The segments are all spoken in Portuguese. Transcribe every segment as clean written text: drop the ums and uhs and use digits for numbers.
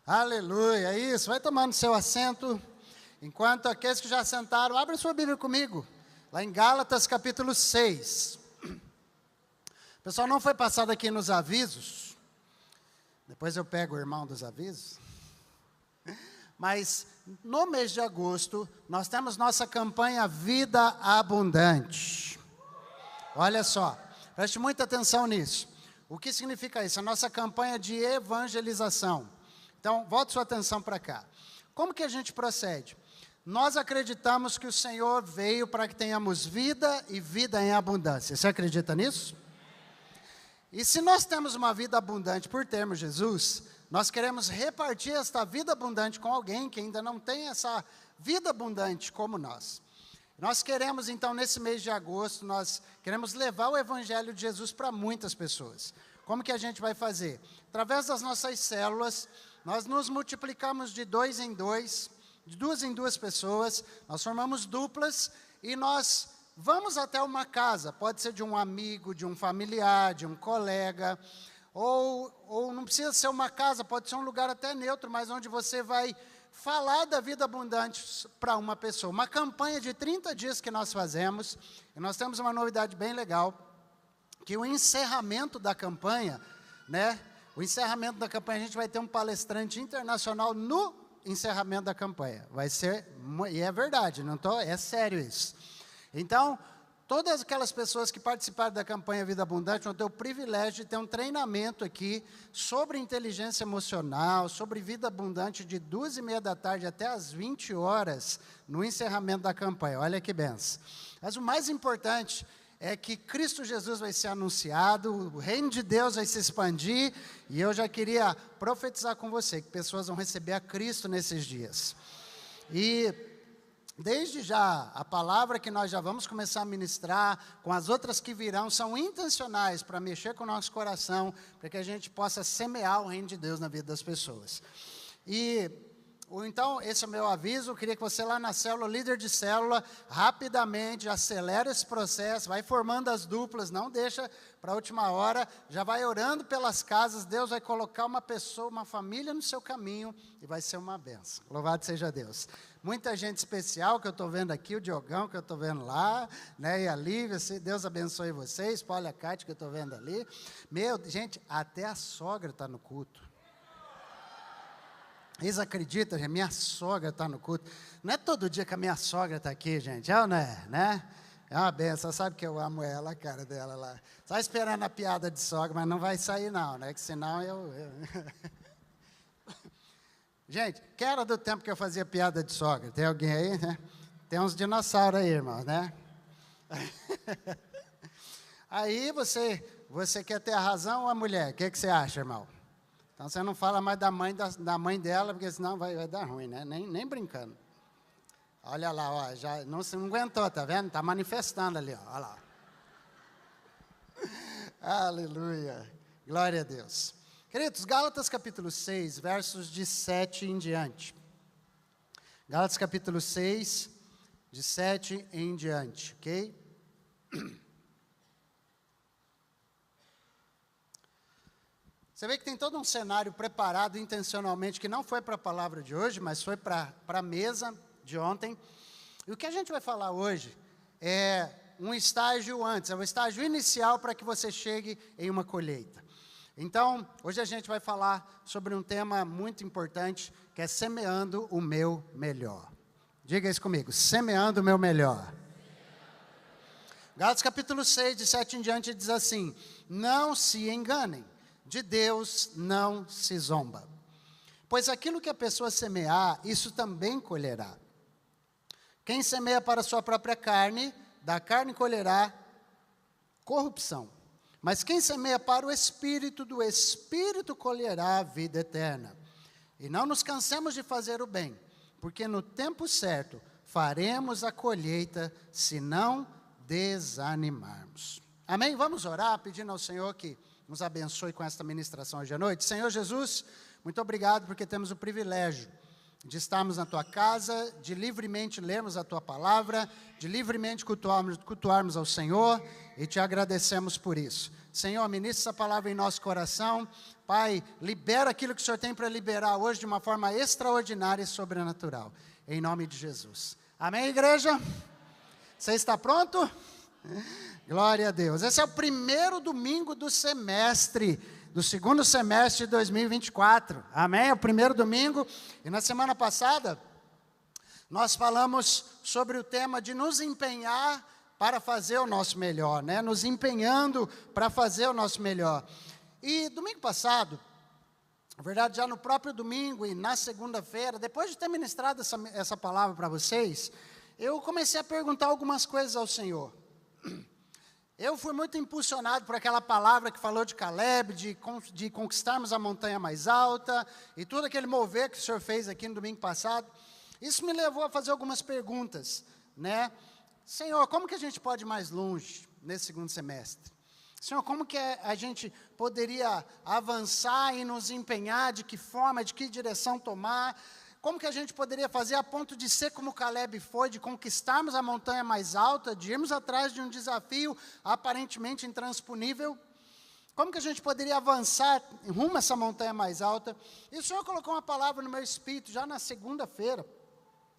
Aleluia, é isso. Vai tomando seu assento. Enquanto aqueles que já sentaram, abre sua Bíblia comigo. Lá em Gálatas capítulo 6. O pessoal não foi passado aqui nos avisos. Depois eu pego o irmão dos avisos. Mas no mês de agosto, nós temos nossa campanha Vida Abundante. Olha só, preste muita atenção nisso. O que significa isso? A nossa campanha de evangelização. Então, volte sua atenção para cá. Como que a gente procede? Nós acreditamos que o Senhor veio para que tenhamos vida e vida em abundância. Você acredita nisso? E se nós temos uma vida abundante por termos Jesus, nós queremos repartir esta vida abundante com alguém que ainda não tem essa vida abundante como nós. Nós queremos, então, nesse mês de agosto, nós queremos levar o Evangelho de Jesus para muitas pessoas. Como que a gente vai fazer? Através das nossas células, nós nos multiplicamos de 2 em 2, de 2 em 2 pessoas, nós formamos duplas e nós vamos até uma casa, pode ser de um amigo, de um familiar, de um colega, ou não precisa ser uma casa, pode ser um lugar até neutro, mas onde você vai falar da vida abundante para uma pessoa. Uma campanha de 30 dias que nós fazemos, e nós temos uma novidade bem legal, que o encerramento da campanha, o encerramento da campanha, a gente vai ter um palestrante internacional no encerramento da campanha. Vai ser, e é verdade, é sério isso. Então, todas aquelas pessoas que participaram da campanha Vida Abundante vão ter o privilégio de ter um treinamento aqui sobre inteligência emocional, sobre vida abundante de 2h30 da tarde até as 20 horas no encerramento da campanha. Olha que benção. Mas o mais importante é que Cristo Jesus vai ser anunciado, o reino de Deus vai se expandir, e eu já queria profetizar com você que pessoas vão receber a Cristo nesses dias. E desde já, a palavra que nós já vamos começar a ministrar, com as outras que virão, são intencionais para mexer com o nosso coração, para que a gente possa semear o reino de Deus na vida das pessoas. Então, esse é o meu aviso. Eu queria que você lá na célula, líder de célula, rapidamente acelera esse processo, vai formando as duplas, não deixa para a última hora, já vai orando pelas casas, Deus vai colocar uma pessoa, uma família no seu caminho e vai ser uma bênção. Louvado seja Deus. Muita gente especial que eu estou vendo aqui, o Diogão que eu estou vendo lá, e a Lívia, Deus abençoe vocês, Paulo e a Cátia que eu estou vendo ali. Gente, até a sogra está no culto. Eles acreditam, gente, minha sogra está no culto. Não é todo dia que a minha sogra está aqui, gente, é ou não é, né? É uma benção, sabe que eu amo ela, a cara dela lá. Só esperando a piada de sogra, mas não vai sair não, né? Que senão eu... Gente, que era do tempo que eu fazia piada de sogra? Tem alguém aí, né? Tem uns dinossauros aí, irmão, né? Aí você quer ter a razão ou a mulher? O que você acha, irmão? Então, você não fala mais da mãe dela, porque senão vai dar ruim, né? Nem brincando. Olha lá, ó, já não aguentou, tá vendo? Está manifestando ali, ó, olha lá. Aleluia, glória a Deus. Queridos, Gálatas capítulo 6, versos de 7 em diante. Gálatas capítulo 6, de 7 em diante, ok? Você vê que tem todo um cenário preparado intencionalmente, que não foi para a palavra de hoje, mas foi para a mesa de ontem. E o que a gente vai falar hoje é um estágio antes, é o estágio inicial para que você chegue em uma colheita. Então, hoje a gente vai falar sobre um tema muito importante, que é semeando o meu melhor. Diga isso comigo, semeando o meu melhor. Gálatas capítulo 6, de 7 em diante, diz assim: não se enganem. De Deus não se zomba, pois aquilo que a pessoa semear, isso também colherá. Quem semeia para a sua própria carne, da carne colherá corrupção. Mas quem semeia para o Espírito, do Espírito colherá a vida eterna. E não nos cansemos de fazer o bem, porque no tempo certo faremos a colheita, se não desanimarmos. Amém? Vamos orar, pedindo ao Senhor que nos abençoe com esta ministração hoje à noite. Senhor Jesus, muito obrigado porque temos o privilégio de estarmos na tua casa, de livremente lermos a tua palavra, de livremente cultuarmos ao Senhor, e te agradecemos por isso. Senhor, ministra essa palavra em nosso coração. Pai, libera aquilo que o Senhor tem para liberar hoje de uma forma extraordinária e sobrenatural. Em nome de Jesus. Amém, igreja? Você está pronto? Glória a Deus. Esse é o primeiro domingo do semestre, do segundo semestre de 2024. Amém? É o primeiro domingo. E na semana passada, nós falamos sobre o tema de nos empenhar para fazer o nosso melhor, né? Nos empenhando para fazer o nosso melhor. E domingo passado, na verdade, já no próprio domingo e na segunda-feira, depois de ter ministrado essa palavra para vocês, eu comecei a perguntar algumas coisas ao Senhor. Eu fui muito impulsionado por aquela palavra que falou de Caleb, de conquistarmos a montanha mais alta, e todo aquele mover que o Senhor fez aqui no domingo passado. Isso me levou a fazer algumas perguntas, né? Senhor, como que a gente pode ir mais longe nesse segundo semestre? Senhor, como que a gente poderia avançar e nos empenhar, de que forma, de que direção tomar? Como que a gente poderia fazer a ponto de ser como Caleb foi, de conquistarmos a montanha mais alta, de irmos atrás de um desafio aparentemente intransponível? Como que a gente poderia avançar rumo a essa montanha mais alta? E o Senhor colocou uma palavra no meu espírito, já na segunda-feira,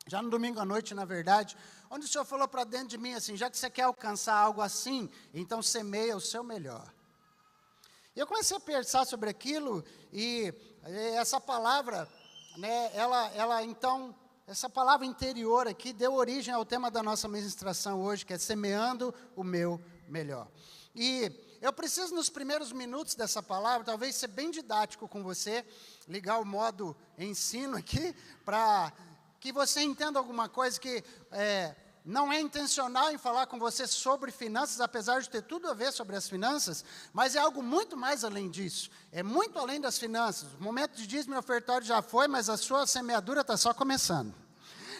já no domingo à noite, na verdade, onde o Senhor falou para dentro de mim assim, já que você quer alcançar algo assim, então semeia o seu melhor. E eu comecei a pensar sobre aquilo, e essa palavra, né, então, essa palavra interior aqui deu origem ao tema da nossa ministração hoje, que é semeando o meu melhor. E eu preciso, nos primeiros minutos dessa palavra, talvez ser bem didático com você, ligar o modo ensino aqui, para que você entenda alguma coisa que não é intencional em falar com você sobre finanças, apesar de ter tudo a ver sobre as finanças, mas é algo muito mais além disso, é muito além das finanças. O momento de dízimo e ofertório já foi, mas a sua semeadura está só começando.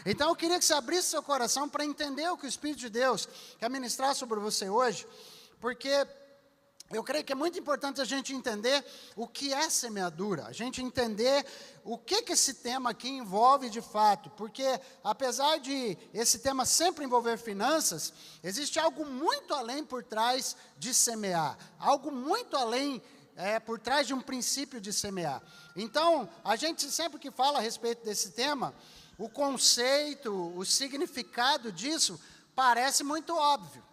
Então eu queria que você abrisse seu coração para entender o que o Espírito de Deus quer ministrar sobre você hoje, porque eu creio que é muito importante a gente entender o que é semeadura, a gente entender o que esse tema aqui envolve de fato, porque apesar de esse tema sempre envolver finanças, existe algo muito além por trás de semear, algo muito além por trás de um princípio de semear. Então, a gente sempre que fala a respeito desse tema, o conceito, o significado disso parece muito óbvio.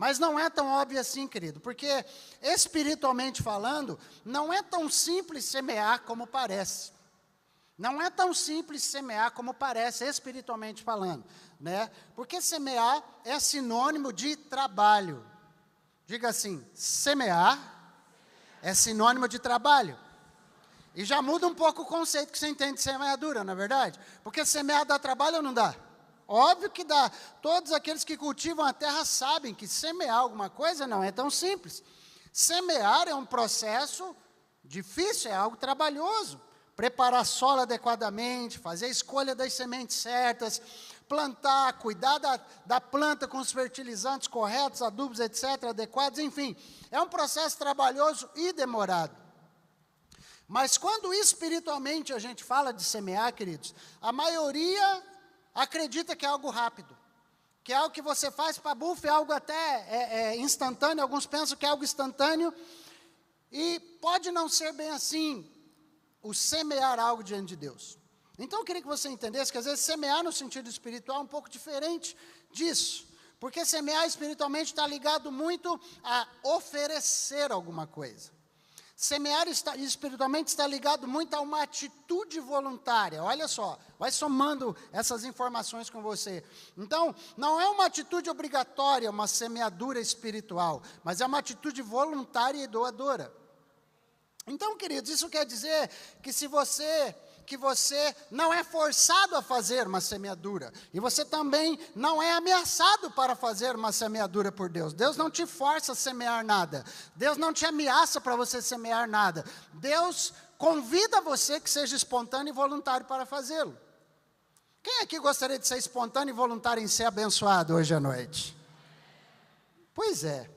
Mas não é tão óbvio assim, querido, porque espiritualmente falando, não é tão simples semear como parece. Não é tão simples semear como parece, espiritualmente falando, né? Porque semear é sinônimo de trabalho. Diga assim, semear é sinônimo de trabalho. E já muda um pouco o conceito que você entende de semeadura, não é verdade? Porque semear dá trabalho ou não dá? Óbvio que dá. Todos aqueles que cultivam a terra sabem que semear alguma coisa não é tão simples. Semear é um processo difícil, é algo trabalhoso. Preparar solo adequadamente, fazer a escolha das sementes certas, plantar, cuidar da planta com os fertilizantes corretos, adubos, etc., adequados, enfim. É um processo trabalhoso e demorado. Mas quando espiritualmente a gente fala de semear, queridos, a maioria acredita que é algo rápido, que é algo que você faz para buff, é algo até instantâneo, alguns pensam que é algo instantâneo, e pode não ser bem assim, o semear algo diante de Deus. Então eu queria que você entendesse que às vezes semear no sentido espiritual é um pouco diferente disso, porque semear espiritualmente está ligado muito a oferecer alguma coisa. Semear espiritualmente está ligado muito a uma atitude voluntária. Olha só, vai somando essas informações com você. Então, não é uma atitude obrigatória, uma semeadura espiritual, mas é uma atitude voluntária e doadora. Então, queridos, isso quer dizer que você não é forçado a fazer uma semeadura, e você também não é ameaçado para fazer uma semeadura por Deus. Deus não te força a semear nada, Deus não te ameaça para você semear nada, Deus convida você que seja espontâneo e voluntário para fazê-lo. Quem aqui gostaria de ser espontâneo e voluntário em ser abençoado hoje à noite? Pois é.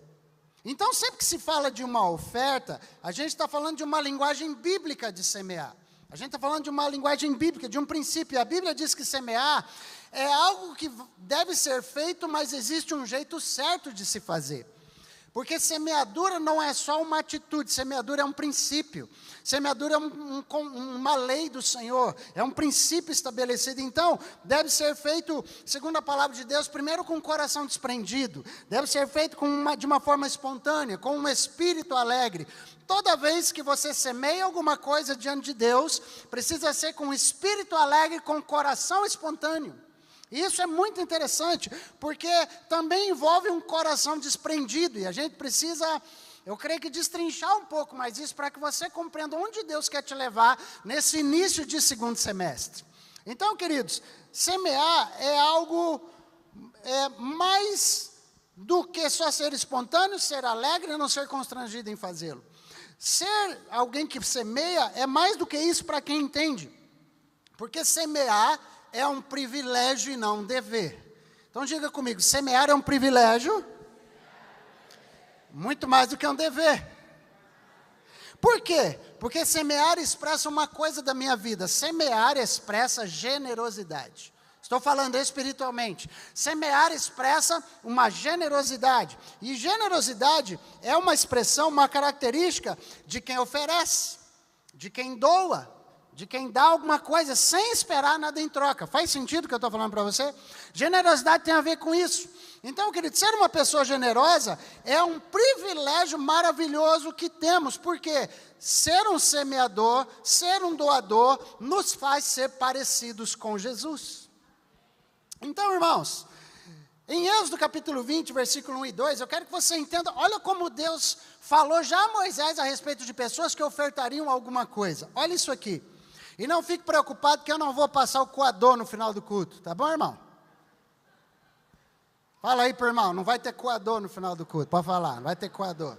Então, sempre que se fala de uma oferta, a gente está falando de uma linguagem bíblica de semear. A gente está falando de uma linguagem bíblica, de um princípio. A Bíblia diz que semear é algo que deve ser feito, mas existe um jeito certo de se fazer. Porque semeadura não é só uma atitude, semeadura é um princípio. Semeadura é uma lei do Senhor, é um princípio estabelecido. Então, deve ser feito, segundo a palavra de Deus, primeiro com o coração desprendido. Deve ser feito de uma forma espontânea, com um espírito alegre. Toda vez que você semeia alguma coisa diante de Deus, precisa ser com um espírito alegre, com o coração espontâneo. Isso é muito interessante, porque também envolve um coração desprendido, e a gente precisa, eu creio que destrinchar um pouco mais isso, para que você compreenda onde Deus quer te levar nesse início de segundo semestre. Então, queridos, semear é algo mais do que só ser espontâneo, ser alegre e não ser constrangido em fazê-lo. Ser alguém que semeia é mais do que isso para quem entende, porque semear é um privilégio e não um dever. Então diga comigo, semear é um privilégio, muito mais do que um dever. Por quê? Porque semear expressa uma coisa da minha vida, semear expressa generosidade. Estou falando espiritualmente. Semear expressa uma generosidade, e generosidade é uma expressão, uma característica de quem oferece, de quem doa, de quem dá alguma coisa sem esperar nada em troca. Faz sentido o que eu estou falando para você? Generosidade tem a ver com isso. Então, querido, ser uma pessoa generosa é um privilégio maravilhoso que temos, porque ser um semeador, ser um doador, nos faz ser parecidos com Jesus. Então, irmãos, em Êxodo capítulo 20, versículo 1 e 2, eu quero que você entenda, olha como Deus falou já a Moisés a respeito de pessoas que ofertariam alguma coisa. Olha isso aqui. E não fique preocupado que eu não vou passar o coador no final do culto, tá bom, irmão? Fala aí pro irmão, não vai ter coador no final do culto, pode falar, não vai ter coador.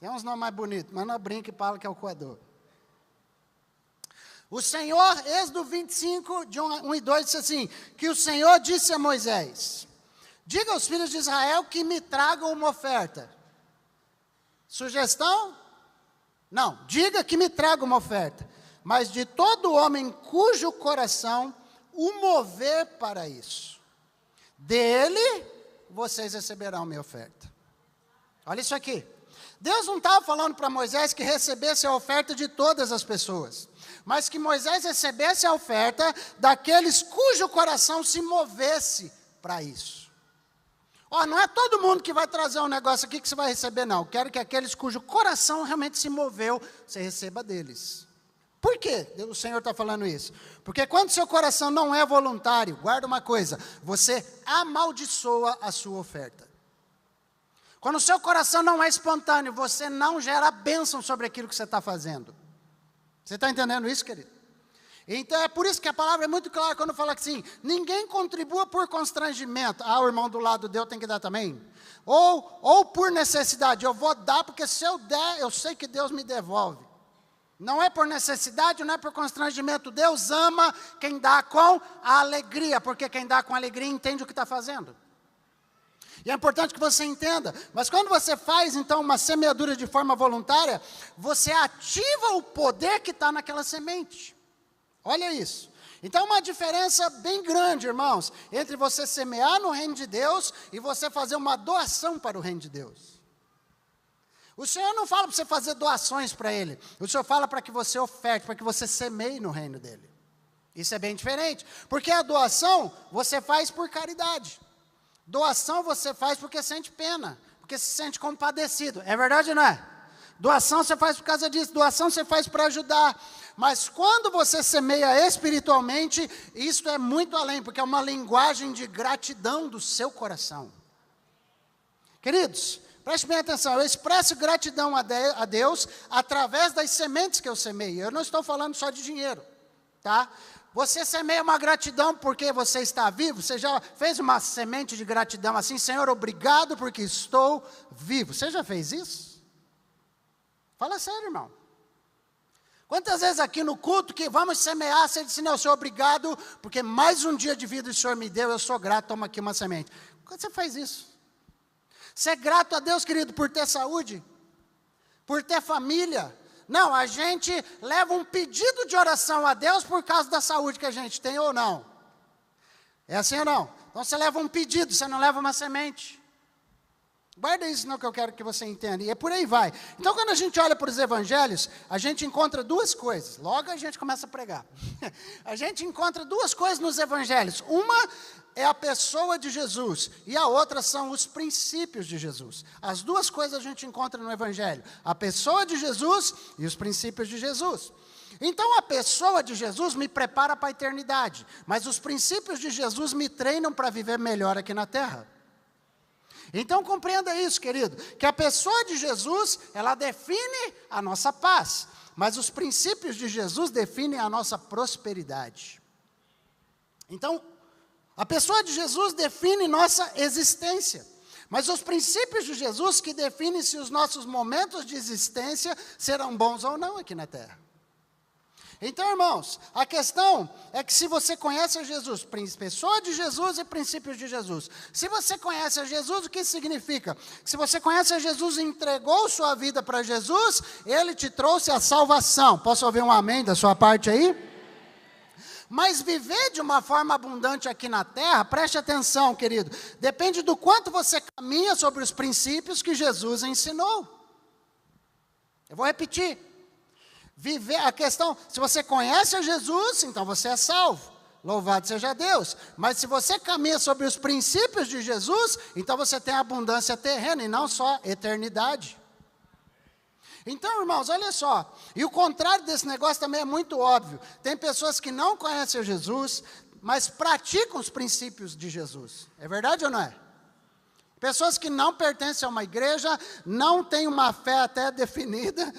Tem uns nomes mais bonitos, mas não brinca e fala que é o coador. O Senhor, Êxodo 25, de 1 e 2, disse assim, que o Senhor disse a Moisés, diga aos filhos de Israel que me tragam uma oferta. Sugestão? Não, diga que me traga uma oferta, mas de todo homem cujo coração o mover para isso, dele vocês receberão minha oferta. Olha isso aqui. Deus não estava falando para Moisés que recebesse a oferta de todas as pessoas, mas que Moisés recebesse a oferta daqueles cujo coração se movesse para isso. Não é todo mundo que vai trazer um negócio aqui que você vai receber, não. Quero que aqueles cujo coração realmente se moveu, você receba deles. Por quê o Senhor está falando isso? Porque quando seu coração não é voluntário, guarda uma coisa, você amaldiçoa a sua oferta. Quando o seu coração não é espontâneo, você não gera bênção sobre aquilo que você está fazendo. Você está entendendo isso, querido? Então é por isso que a palavra é muito clara quando fala assim, ninguém contribua por constrangimento. O irmão do lado deu, tem que dar também. Ou por necessidade, eu vou dar porque se eu der, eu sei que Deus me devolve. Não é por necessidade, não é por constrangimento. Deus ama quem dá com alegria, porque quem dá com alegria entende o que está fazendo. E é importante que você entenda, mas quando você faz então uma semeadura de forma voluntária, você ativa o poder que está naquela semente. Olha isso. Então, uma diferença bem grande, irmãos, entre você semear no reino de Deus e você fazer uma doação para o reino de Deus. O Senhor não fala para você fazer doações para Ele. O Senhor fala para que você oferte, para que você semeie no reino dEle. Isso é bem diferente. Porque a doação você faz por caridade. Doação você faz porque sente pena, porque se sente compadecido. É verdade ou não é? Doação você faz por causa disso, doação você faz para ajudar. Mas quando você semeia espiritualmente, isso é muito além, porque é uma linguagem de gratidão do seu coração. Queridos, preste bem atenção, eu expresso gratidão a Deus através das sementes que eu semeio. Eu não estou falando só de dinheiro, tá? Você semeia uma gratidão porque você está vivo? Você já fez uma semente de gratidão assim, Senhor, obrigado porque estou vivo. Você já fez isso? Fala sério, irmão. Quantas vezes aqui no culto que vamos semear, você disse, não, Senhor, obrigado, porque mais um dia de vida o Senhor me deu, eu sou grato, toma aqui uma semente. Quando você faz isso? Você é grato a Deus, querido, por ter saúde, por ter família. Não, a gente leva um pedido de oração a Deus por causa da saúde que a gente tem ou não. É assim ou não? Então você leva um pedido, você não leva uma semente. Guarda isso não que eu quero que você entenda. E é por aí vai. Então quando a gente olha para os evangelhos, a gente encontra duas coisas. Logo a gente começa a pregar. A gente encontra duas coisas nos evangelhos. Uma é a pessoa de Jesus e a outra são os princípios de Jesus. As duas coisas a gente encontra no evangelho. A pessoa de Jesus e os princípios de Jesus. Então a pessoa de Jesus me prepara para a eternidade. Mas os princípios de Jesus me treinam para viver melhor aqui na terra. Então compreenda isso, querido, que a pessoa de Jesus, ela define a nossa paz, mas os princípios de Jesus definem a nossa prosperidade. Então, a pessoa de Jesus define nossa existência, mas os princípios de Jesus que definem se os nossos momentos de existência serão bons ou não aqui na terra. Então, irmãos, a questão é que se você conhece a Jesus, pessoa de Jesus e princípios de Jesus. Se você conhece a Jesus, o que significa? Se você conhece a Jesus e entregou sua vida para Jesus, Ele te trouxe a salvação. Posso ouvir um amém da sua parte aí? Mas viver de uma forma abundante aqui na terra, preste atenção, querido, depende do quanto você caminha sobre os princípios que Jesus ensinou. Eu vou repetir. Viver, a questão, se você conhece a Jesus, então você é salvo, louvado seja Deus, mas se você caminha sobre os princípios de Jesus, então você tem abundância terrena e não só eternidade. Então, irmãos, olha só, e o contrário desse negócio também é muito óbvio, tem pessoas que não conhecem a Jesus, mas praticam os princípios de Jesus, é verdade ou não é? Pessoas que não pertencem a uma igreja, não têm uma fé até definida,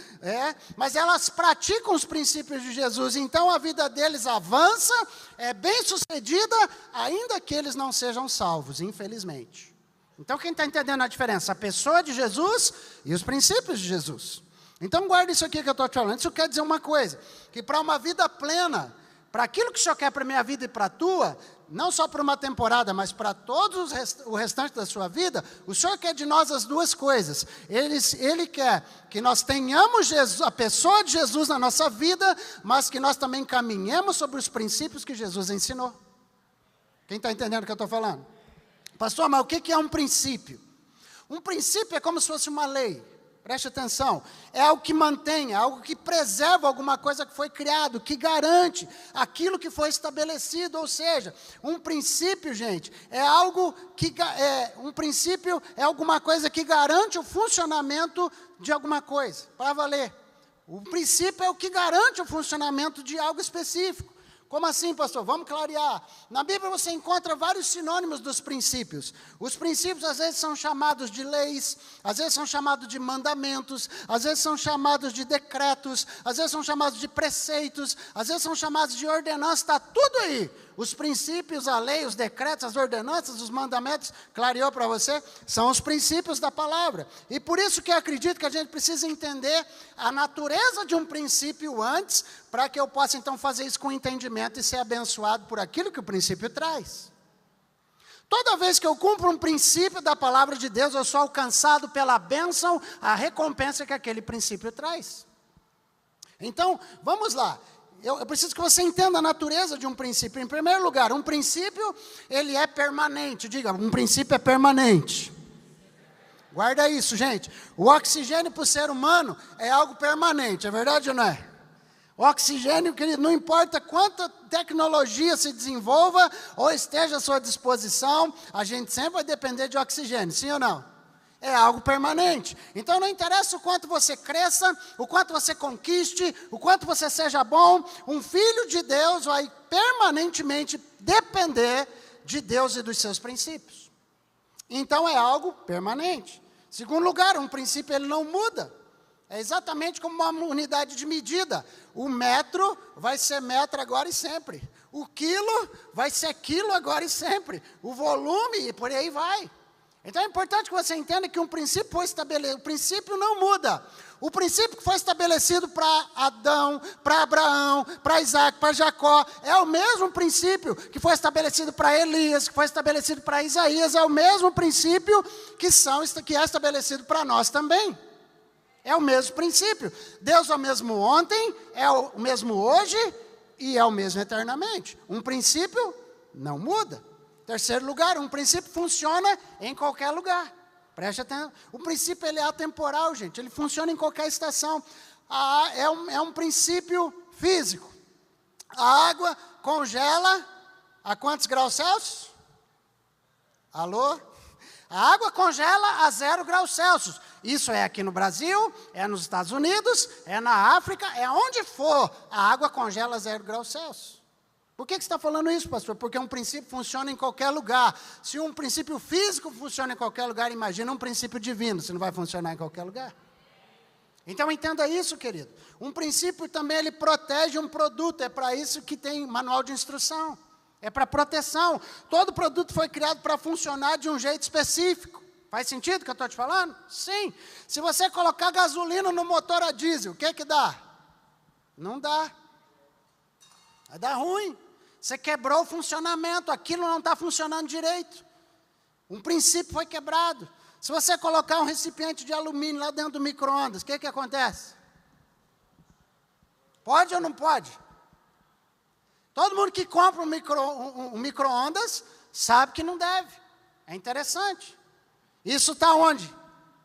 mas elas praticam os princípios de Jesus, então a vida deles avança, é bem sucedida, ainda que eles não sejam salvos, infelizmente. Então quem está entendendo a diferença? A pessoa de Jesus e os princípios de Jesus. Então guarda isso aqui que eu estou te falando, isso quer dizer uma coisa, que para uma vida plena, para aquilo que o Senhor quer para a minha vida e para a tua, não só para uma temporada, mas para todo o restante da sua vida, o Senhor quer de nós as duas coisas. Ele quer que nós tenhamos Jesus, a pessoa de Jesus na nossa vida, mas que nós também caminhemos sobre os princípios que Jesus ensinou. Quem está entendendo o que eu estou falando? Pastor, mas o que é um princípio? Um princípio é como se fosse uma lei. Preste atenção, é algo que mantém, é algo que preserva alguma coisa que foi criado, que garante aquilo que foi estabelecido, ou seja, um princípio, gente, é algo que, um princípio é alguma coisa que garante o funcionamento de alguma coisa, para valer. O princípio é o que garante o funcionamento de algo específico. Como assim, pastor? Vamos clarear. Na Bíblia você encontra vários sinônimos dos princípios. Os princípios às vezes são chamados de leis, às vezes são chamados de mandamentos, às vezes são chamados de decretos, às vezes são chamados de preceitos, às vezes são chamados de ordenanças, está tudo aí. Os princípios, a lei, os decretos, as ordenanças, os mandamentos, clareou para você? São os princípios da palavra. E por isso que eu acredito que a gente precisa entender a natureza de um princípio antes, para que eu possa então fazer isso com entendimento e ser abençoado por aquilo que o princípio traz. Toda vez que eu cumpro um princípio da palavra de Deus, eu sou alcançado pela bênção, a recompensa que aquele princípio traz. Então, vamos lá. Eu preciso que você entenda a natureza de um princípio. Em primeiro lugar, um princípio, ele é permanente. Diga, um princípio é permanente. Guarda isso, gente. O oxigênio para o ser humano é algo permanente, é verdade ou não é? O oxigênio, querido, não importa quanta tecnologia se desenvolva ou esteja à sua disposição, a gente sempre vai depender de oxigênio, sim ou não? É algo permanente. Então não interessa o quanto você cresça, o quanto você conquiste, o quanto você seja bom, um filho de Deus vai permanentemente depender de Deus e dos seus princípios. Então é algo permanente. Segundo lugar, um princípio ele não muda. É exatamente como uma unidade de medida. O metro vai ser metro agora e sempre. O quilo vai ser quilo agora e sempre. O volume e por aí vai. Então é importante que você entenda que um princípio foi estabelecido, o princípio não muda. O princípio que foi estabelecido para Adão, para Abraão, para Isaac, para Jacó, é o mesmo princípio que foi estabelecido para Elias, que foi estabelecido para Isaías, é o mesmo princípio que é estabelecido para nós também. É o mesmo princípio. Deus é o mesmo ontem, é o mesmo hoje e é o mesmo eternamente. Um princípio não muda. Terceiro lugar, um princípio funciona em qualquer lugar. Preste atenção. O princípio ele é atemporal, gente. Ele funciona em qualquer estação. É um princípio físico. A água congela a quantos graus Celsius? Alô? A água congela a 0 graus Celsius. Isso é aqui no Brasil, é nos Estados Unidos, é na África, é onde for. A água congela a 0 graus Celsius. Por que você está falando isso, pastor? Porque um princípio funciona em qualquer lugar. Se um princípio físico funciona em qualquer lugar, imagina um princípio divino, se não vai funcionar em qualquer lugar. Então entenda isso, querido. Um princípio também ele protege um produto, é para isso que tem manual de instrução. É para proteção. Todo produto foi criado para funcionar de um jeito específico. Faz sentido o que eu estou te falando? Sim. Se você colocar gasolina no motor a diesel, o que dá? Não dá. Vai dar ruim. Você quebrou o funcionamento, aquilo não está funcionando direito. Um princípio foi quebrado. Se você colocar um recipiente de alumínio lá dentro do micro-ondas, o que acontece? Pode ou não pode? Todo mundo que compra um micro-ondas sabe que não deve. É interessante. Isso está onde?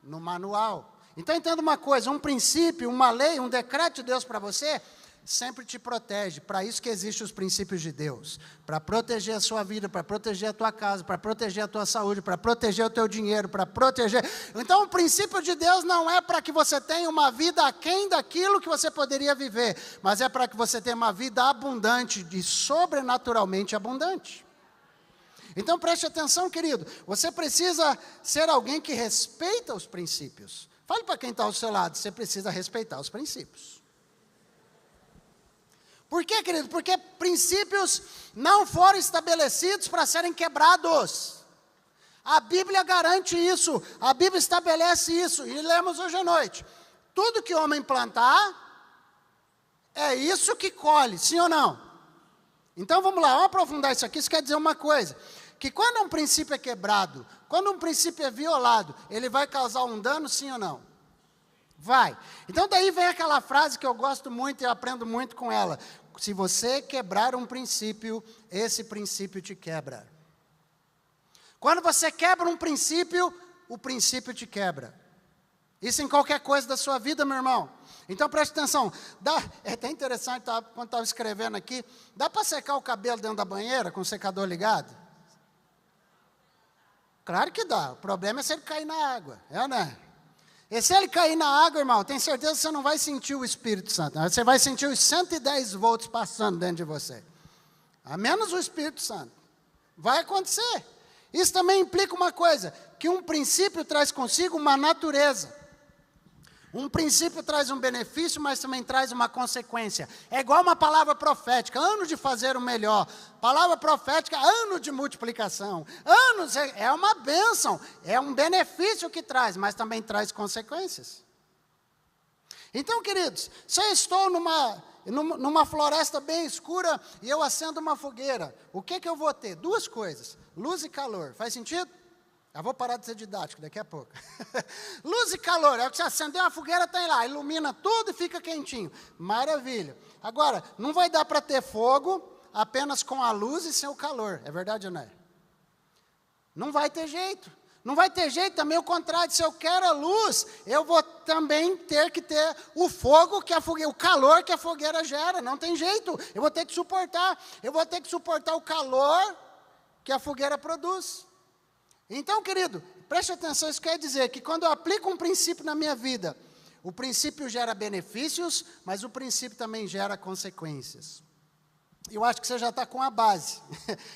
No manual. Então entenda uma coisa, um princípio, uma lei, um decreto de Deus para você, sempre te protege. Para isso que existem os princípios de Deus. Para proteger a sua vida, para proteger a tua casa, para proteger a tua saúde, para proteger o teu dinheiro, para proteger... Então o princípio de Deus não é para que você tenha uma vida aquém daquilo que você poderia viver, mas é para que você tenha uma vida abundante e sobrenaturalmente abundante. Então preste atenção, querido, você precisa ser alguém que respeita os princípios. Fale para quem está ao seu lado, você precisa respeitar os princípios. Por quê, querido? Porque princípios não foram estabelecidos para serem quebrados. A Bíblia garante isso, a Bíblia estabelece isso, e lemos hoje à noite. Tudo que o homem plantar, é isso que colhe, sim ou não? Então vamos lá, vamos aprofundar isso aqui. Isso quer dizer uma coisa, que quando um princípio é quebrado, quando um princípio é violado, ele vai causar um dano, sim ou não? Vai. Então daí vem aquela frase que eu gosto muito e eu aprendo muito com ela. Se você quebrar um princípio, esse princípio te quebra. Quando você quebra um princípio, o princípio te quebra. Isso em qualquer coisa da sua vida, meu irmão. Então preste atenção. É até interessante, quando estava escrevendo aqui, dá para secar o cabelo dentro da banheira com o secador ligado? Claro que dá. O problema é se ele cair na água. Né? E se ele cair na água, irmão, tem certeza que você não vai sentir o Espírito Santo. Você vai sentir os 110 volts passando dentro de você. A menos o Espírito Santo. Vai acontecer. Isso também implica uma coisa, que um princípio traz consigo uma natureza. Um princípio traz um benefício, mas também traz uma consequência. É igual uma palavra profética, anos de fazer o melhor. Palavra profética, anos de multiplicação. Anos, é uma bênção, é um benefício que traz, mas também traz consequências. Então, queridos, se eu estou numa floresta bem escura e eu acendo uma fogueira, o que eu vou ter? Duas coisas, luz e calor. Faz sentido? Eu vou parar de ser didático daqui a pouco. Luz e calor, é o que você acendeu uma fogueira, tem lá, ilumina tudo e fica quentinho. Maravilha. Agora, não vai dar para ter fogo apenas com a luz e sem o calor. É verdade ou não é? Não vai ter jeito. Não vai ter jeito também o contrário. Se eu quero a luz, eu vou também ter que ter o fogo, o calor que a fogueira gera. Não tem jeito. Eu vou ter que suportar. Eu vou ter que suportar o calor que a fogueira produz. Então, querido, preste atenção, isso quer dizer que quando eu aplico um princípio na minha vida, o princípio gera benefícios, mas o princípio também gera consequências. Eu acho que você já está com a base,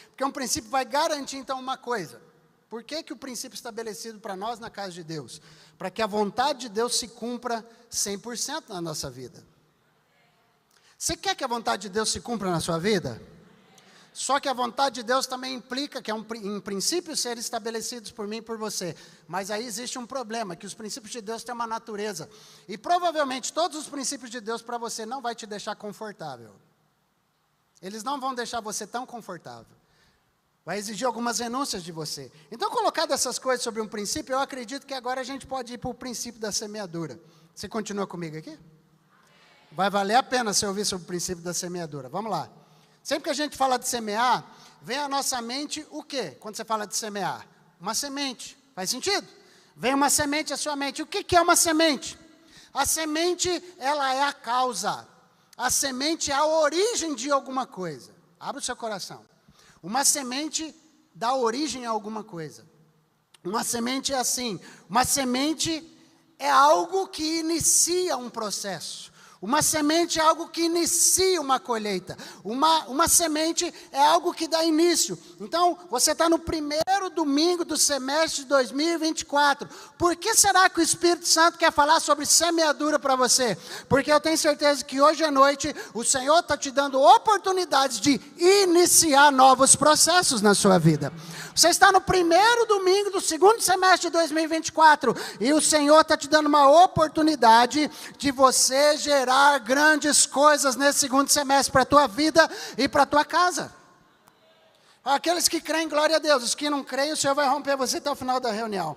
porque um princípio vai garantir então uma coisa. Por que o princípio estabelecido para nós na casa de Deus? Para que a vontade de Deus se cumpra 100% na nossa vida. Você quer que a vontade de Deus se cumpra na sua vida? Só que a vontade de Deus também implica que em princípios serem estabelecidos por mim e por você. Mas aí existe um problema, que os princípios de Deus têm uma natureza. E provavelmente todos os princípios de Deus para você não vai te deixar confortável. Eles não vão deixar você tão confortável. Vai exigir algumas renúncias de você. Então, colocado essas coisas sobre um princípio, eu acredito que agora a gente pode ir para o princípio da semeadura. Você continua comigo aqui? Vai valer a pena você ouvir sobre o princípio da semeadura. Vamos lá. Sempre que a gente fala de semear, vem à nossa mente o quê? Quando você fala de semear? Uma semente. Faz sentido? Vem uma semente à sua mente. O que é uma semente? A semente, ela é a causa. A semente é a origem de alguma coisa. Abra o seu coração. Uma semente dá origem a alguma coisa. Uma semente é assim. Uma semente é algo que inicia um processo. Uma semente é algo que inicia uma colheita. Uma semente é algo que dá início. Então, você está no primeiro domingo do semestre de 2024. Por que será que o Espírito Santo quer falar sobre semeadura para você? Porque eu tenho certeza que hoje à noite o Senhor está te dando oportunidades de iniciar novos processos na sua vida. Você está no primeiro domingo do segundo semestre de 2024 e o Senhor está te dando uma oportunidade de você gerar grandes coisas nesse segundo semestre para a tua vida e para a tua casa. Aqueles que creem, glória a Deus. Os que não creem, o Senhor vai romper você até o final da reunião.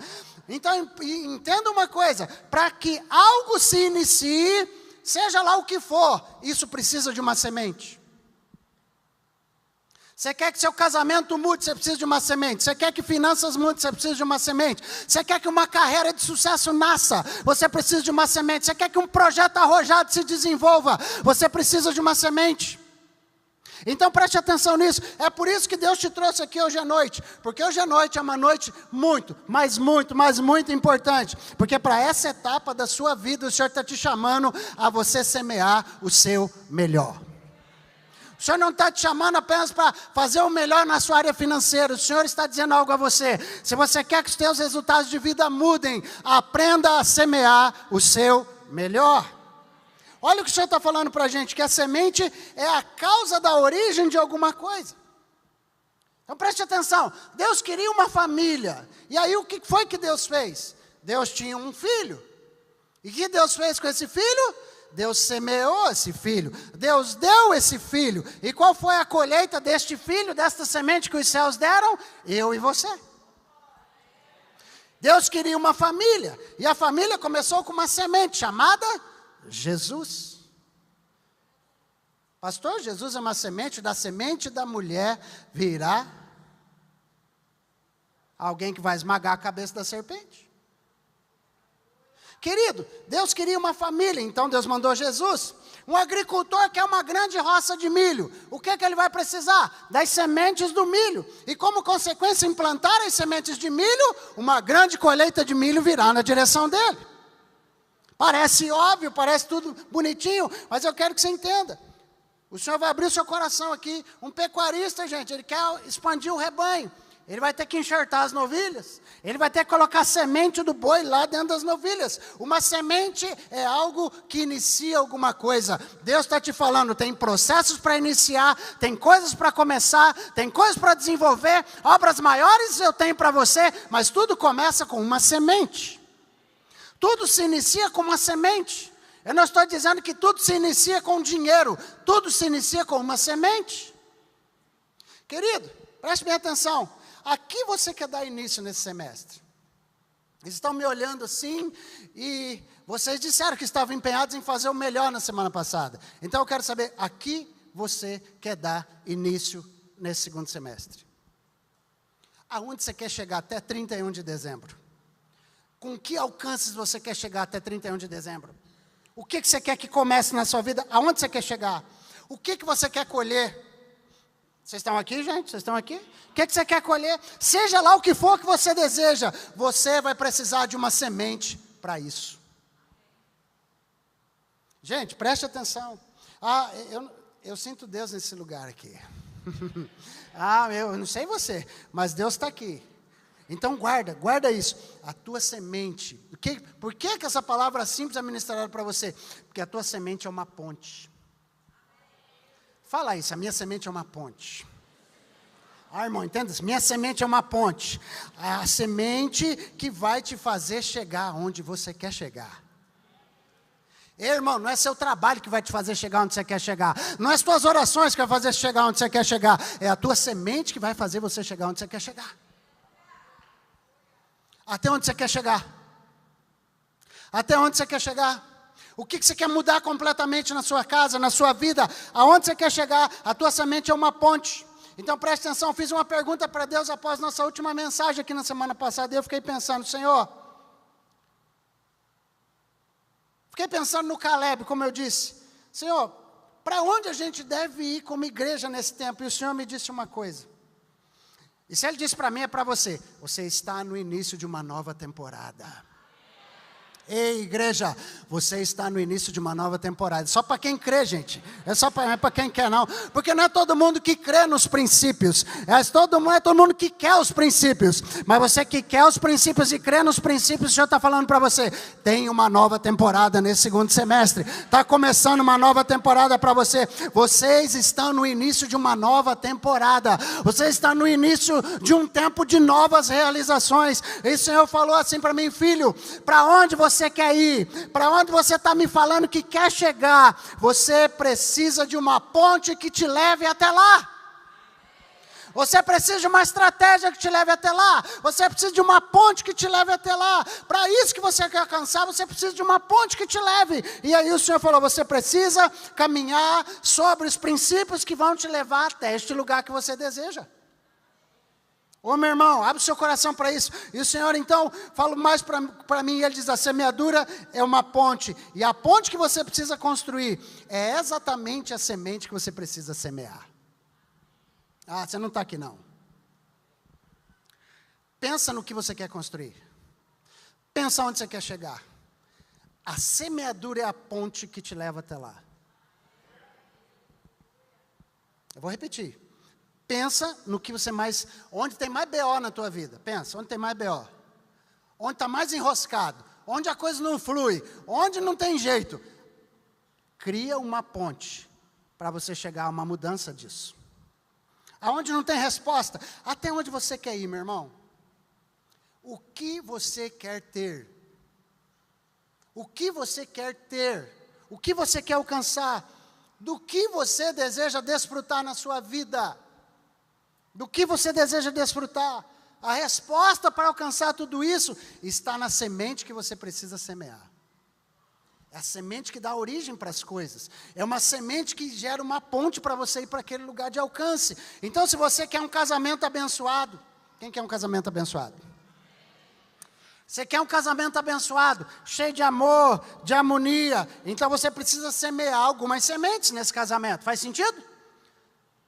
Então, entenda uma coisa. Para que algo se inicie, seja lá o que for, isso precisa de uma semente. Você quer que seu casamento mude, você precisa de uma semente. Você quer que finanças mudem, você precisa de uma semente. Você quer que uma carreira de sucesso nasça, você precisa de uma semente. Você quer que um projeto arrojado se desenvolva, você precisa de uma semente. Então preste atenção nisso. É por isso que Deus te trouxe aqui hoje à noite. Porque hoje à noite é uma noite muito importante. Porque para essa etapa da sua vida, o Senhor está te chamando a você semear o seu melhor. O Senhor não está te chamando apenas para fazer o melhor na sua área financeira. O Senhor está dizendo algo a você. Se você quer que os seus resultados de vida mudem, aprenda a semear o seu melhor. Olha o que o Senhor está falando para a gente, que a semente é a causa da origem de alguma coisa. Então preste atenção, Deus queria uma família. E aí o que foi que Deus fez? Deus tinha um filho. E o que Deus fez com esse filho? Deus semeou esse filho, Deus deu esse filho. E qual foi a colheita deste filho, desta semente que os céus deram? Eu e você. Deus queria uma família, e a família começou com uma semente chamada Jesus. Pastor, Jesus é uma semente, da semente da mulher virá alguém que vai esmagar a cabeça da serpente. Querido, Deus queria uma família, então Deus mandou Jesus. Um agricultor quer uma grande roça de milho. O que ele vai precisar? Das sementes do milho. E como consequência, implantar as sementes de milho, uma grande colheita de milho virá na direção dele. Parece óbvio, parece tudo bonitinho, mas eu quero que você entenda. O Senhor vai abrir o seu coração aqui. Um pecuarista, gente, ele quer expandir o rebanho. Ele vai ter que enxertar as novilhas. Ele vai ter que colocar a semente do boi lá dentro das novilhas. Uma semente é algo que inicia alguma coisa. Deus está te falando, tem processos para iniciar, tem coisas para começar, tem coisas para desenvolver, obras maiores eu tenho para você, mas tudo começa com uma semente. Tudo se inicia com uma semente. Eu não estou dizendo que tudo se inicia com dinheiro, tudo se inicia com uma semente. Querido, preste bem atenção. Aqui você quer dar início nesse semestre. Eles estão me olhando assim e vocês disseram que estavam empenhados em fazer o melhor na semana passada. Então eu quero saber, aqui você quer dar início nesse segundo semestre. Aonde você quer chegar até 31 de dezembro? Com que alcances você quer chegar até 31 de dezembro? O que você quer que comece na sua vida? Aonde você quer chegar? O que você quer colher? Vocês estão aqui, gente? Vocês estão aqui? O que você quer colher? Seja lá o que for que você deseja, você vai precisar de uma semente para isso. Gente, preste atenção. Eu sinto Deus nesse lugar aqui. Eu não sei você, mas Deus está aqui. Então guarda isso. A tua semente. Por que essa palavra simples é ministrada para você? Porque a tua semente é uma ponte. Fala isso, a minha semente é uma ponte. Irmão, entenda? Minha semente é uma ponte. É a semente que vai te fazer chegar onde você quer chegar. Ei, irmão, não é seu trabalho que vai te fazer chegar onde você quer chegar. Não é as tuas orações que vai fazer chegar onde você quer chegar. É a tua semente que vai fazer você chegar onde você quer chegar. Até onde você quer chegar? Até onde você quer chegar? O que você quer mudar completamente na sua casa, na sua vida? Aonde você quer chegar? A tua semente é uma ponte. Então preste atenção, eu fiz uma pergunta para Deus após nossa última mensagem aqui na semana passada. E eu fiquei pensando, Senhor... Fiquei pensando no Caleb, como eu disse. Senhor, para onde a gente deve ir como igreja nesse tempo? E o Senhor me disse uma coisa. E se Ele disse para mim, é para você. Você está no início de uma nova temporada. Ei, igreja, você está no início de uma nova temporada. Só para quem crê, gente. Não é para quem quer, não. Porque não é todo mundo que crê nos princípios. Não é todo mundo que quer os princípios. Mas você que quer os princípios e crê nos princípios, o Senhor está falando para você. Tem uma nova temporada nesse segundo semestre. Está começando uma nova temporada para você. Vocês estão no início de uma nova temporada. Vocês estão no início de um tempo de novas realizações. E o Senhor falou assim para mim, filho, para onde você quer ir, para onde você está me falando que quer chegar, você precisa de uma ponte que te leve até lá. Você precisa de uma estratégia que te leve até lá. Você precisa de uma ponte que te leve até lá. Para isso que você quer alcançar, você precisa de uma ponte que te leve. E aí o Senhor falou, você precisa caminhar sobre os princípios que vão te levar até este lugar que você deseja. Ô meu irmão, abre o seu coração para isso. E o Senhor então fala mais para mim, e Ele diz, a semeadura é uma ponte. E a ponte que você precisa construir é exatamente a semente que você precisa semear. Ah, você não está aqui não. Pensa no que você quer construir. Pensa onde você quer chegar. A semeadura é a ponte que te leva até lá. Eu vou repetir. Pensa no que você mais... Onde tem mais BO na tua vida? Pensa, onde tem mais BO? Onde está mais enroscado? Onde a coisa não flui? Onde não tem jeito? Cria uma ponte para você chegar a uma mudança disso. Aonde não tem resposta? Até onde você quer ir, meu irmão? O que você quer ter? O que você quer ter? O que você quer alcançar? Do que você deseja desfrutar na sua vida? Do que você deseja desfrutar? A resposta para alcançar tudo isso está na semente que você precisa semear. É a semente que dá origem para as coisas. É uma semente que gera uma ponte para você ir para aquele lugar de alcance. Então, se você quer um casamento abençoado, quem quer um casamento abençoado? Você quer um casamento abençoado, cheio de amor, de harmonia, então você precisa semear algumas sementes nesse casamento. Faz sentido?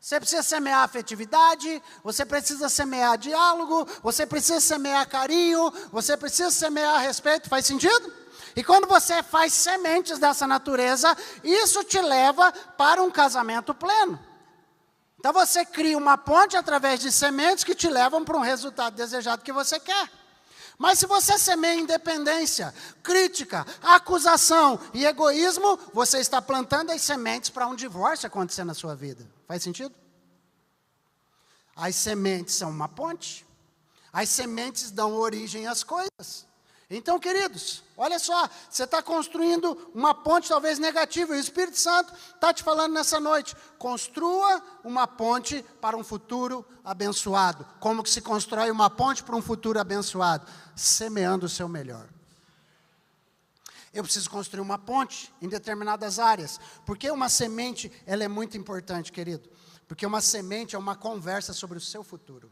Você precisa semear afetividade, você precisa semear diálogo, você precisa semear carinho, você precisa semear respeito, faz sentido? E quando você faz sementes dessa natureza, isso te leva para um casamento pleno. Então você cria uma ponte através de sementes que te levam para um resultado desejado que você quer. Mas se você semeia independência, crítica, acusação e egoísmo, você está plantando as sementes para um divórcio acontecer na sua vida. Faz sentido? As sementes são uma ponte. As sementes dão origem às coisas. Então, queridos, olha só, você está construindo uma ponte talvez negativa, e o Espírito Santo está te falando nessa noite, construa uma ponte para um futuro abençoado. Como que se constrói uma ponte para um futuro abençoado? Semeando o seu melhor. Eu preciso construir uma ponte em determinadas áreas. Porque uma semente, ela é muito importante, querido. Porque uma semente é uma conversa sobre o seu futuro.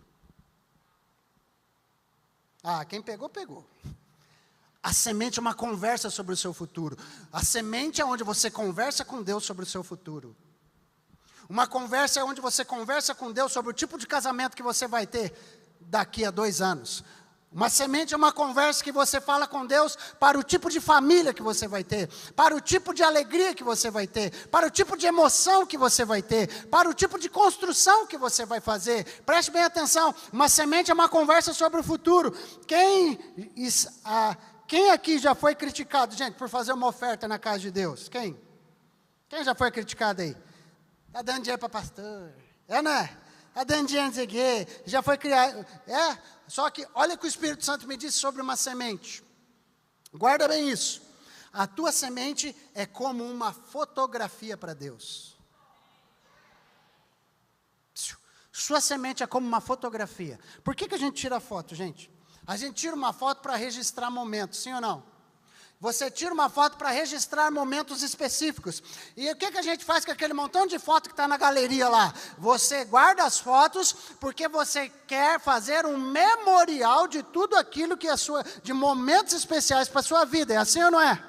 Ah, quem pegou, pegou. A semente é uma conversa sobre o seu futuro. A semente é onde você conversa com Deus sobre o seu futuro. Uma conversa é onde você conversa com Deus sobre o tipo de casamento que você vai ter daqui a 2 anos. Uma semente é uma conversa que você fala com Deus para o tipo de família que você vai ter, para o tipo de alegria que você vai ter, para o tipo de emoção que você vai ter, para o tipo de construção que você vai fazer. Preste bem atenção, uma semente é uma conversa sobre o futuro. Quem aqui já foi criticado, gente, por fazer uma oferta na casa de Deus? Quem? Quem já foi criticado aí? Está dando dinheiro para pastor. Né? Está dando dinheiro, não sei o quê. Já foi criado. Só que olha o que o Espírito Santo me disse sobre uma semente. Guarda bem isso. A tua semente é como uma fotografia para Deus. Sua semente é como uma fotografia. Por que a gente tira foto, gente? A gente tira uma foto para registrar momentos, sim ou não? Você tira uma foto para registrar momentos específicos. E o que a gente faz com aquele montão de foto que está na galeria lá? Você guarda as fotos porque você quer fazer um memorial de tudo aquilo que é de momentos especiais para a sua vida. É assim ou não é?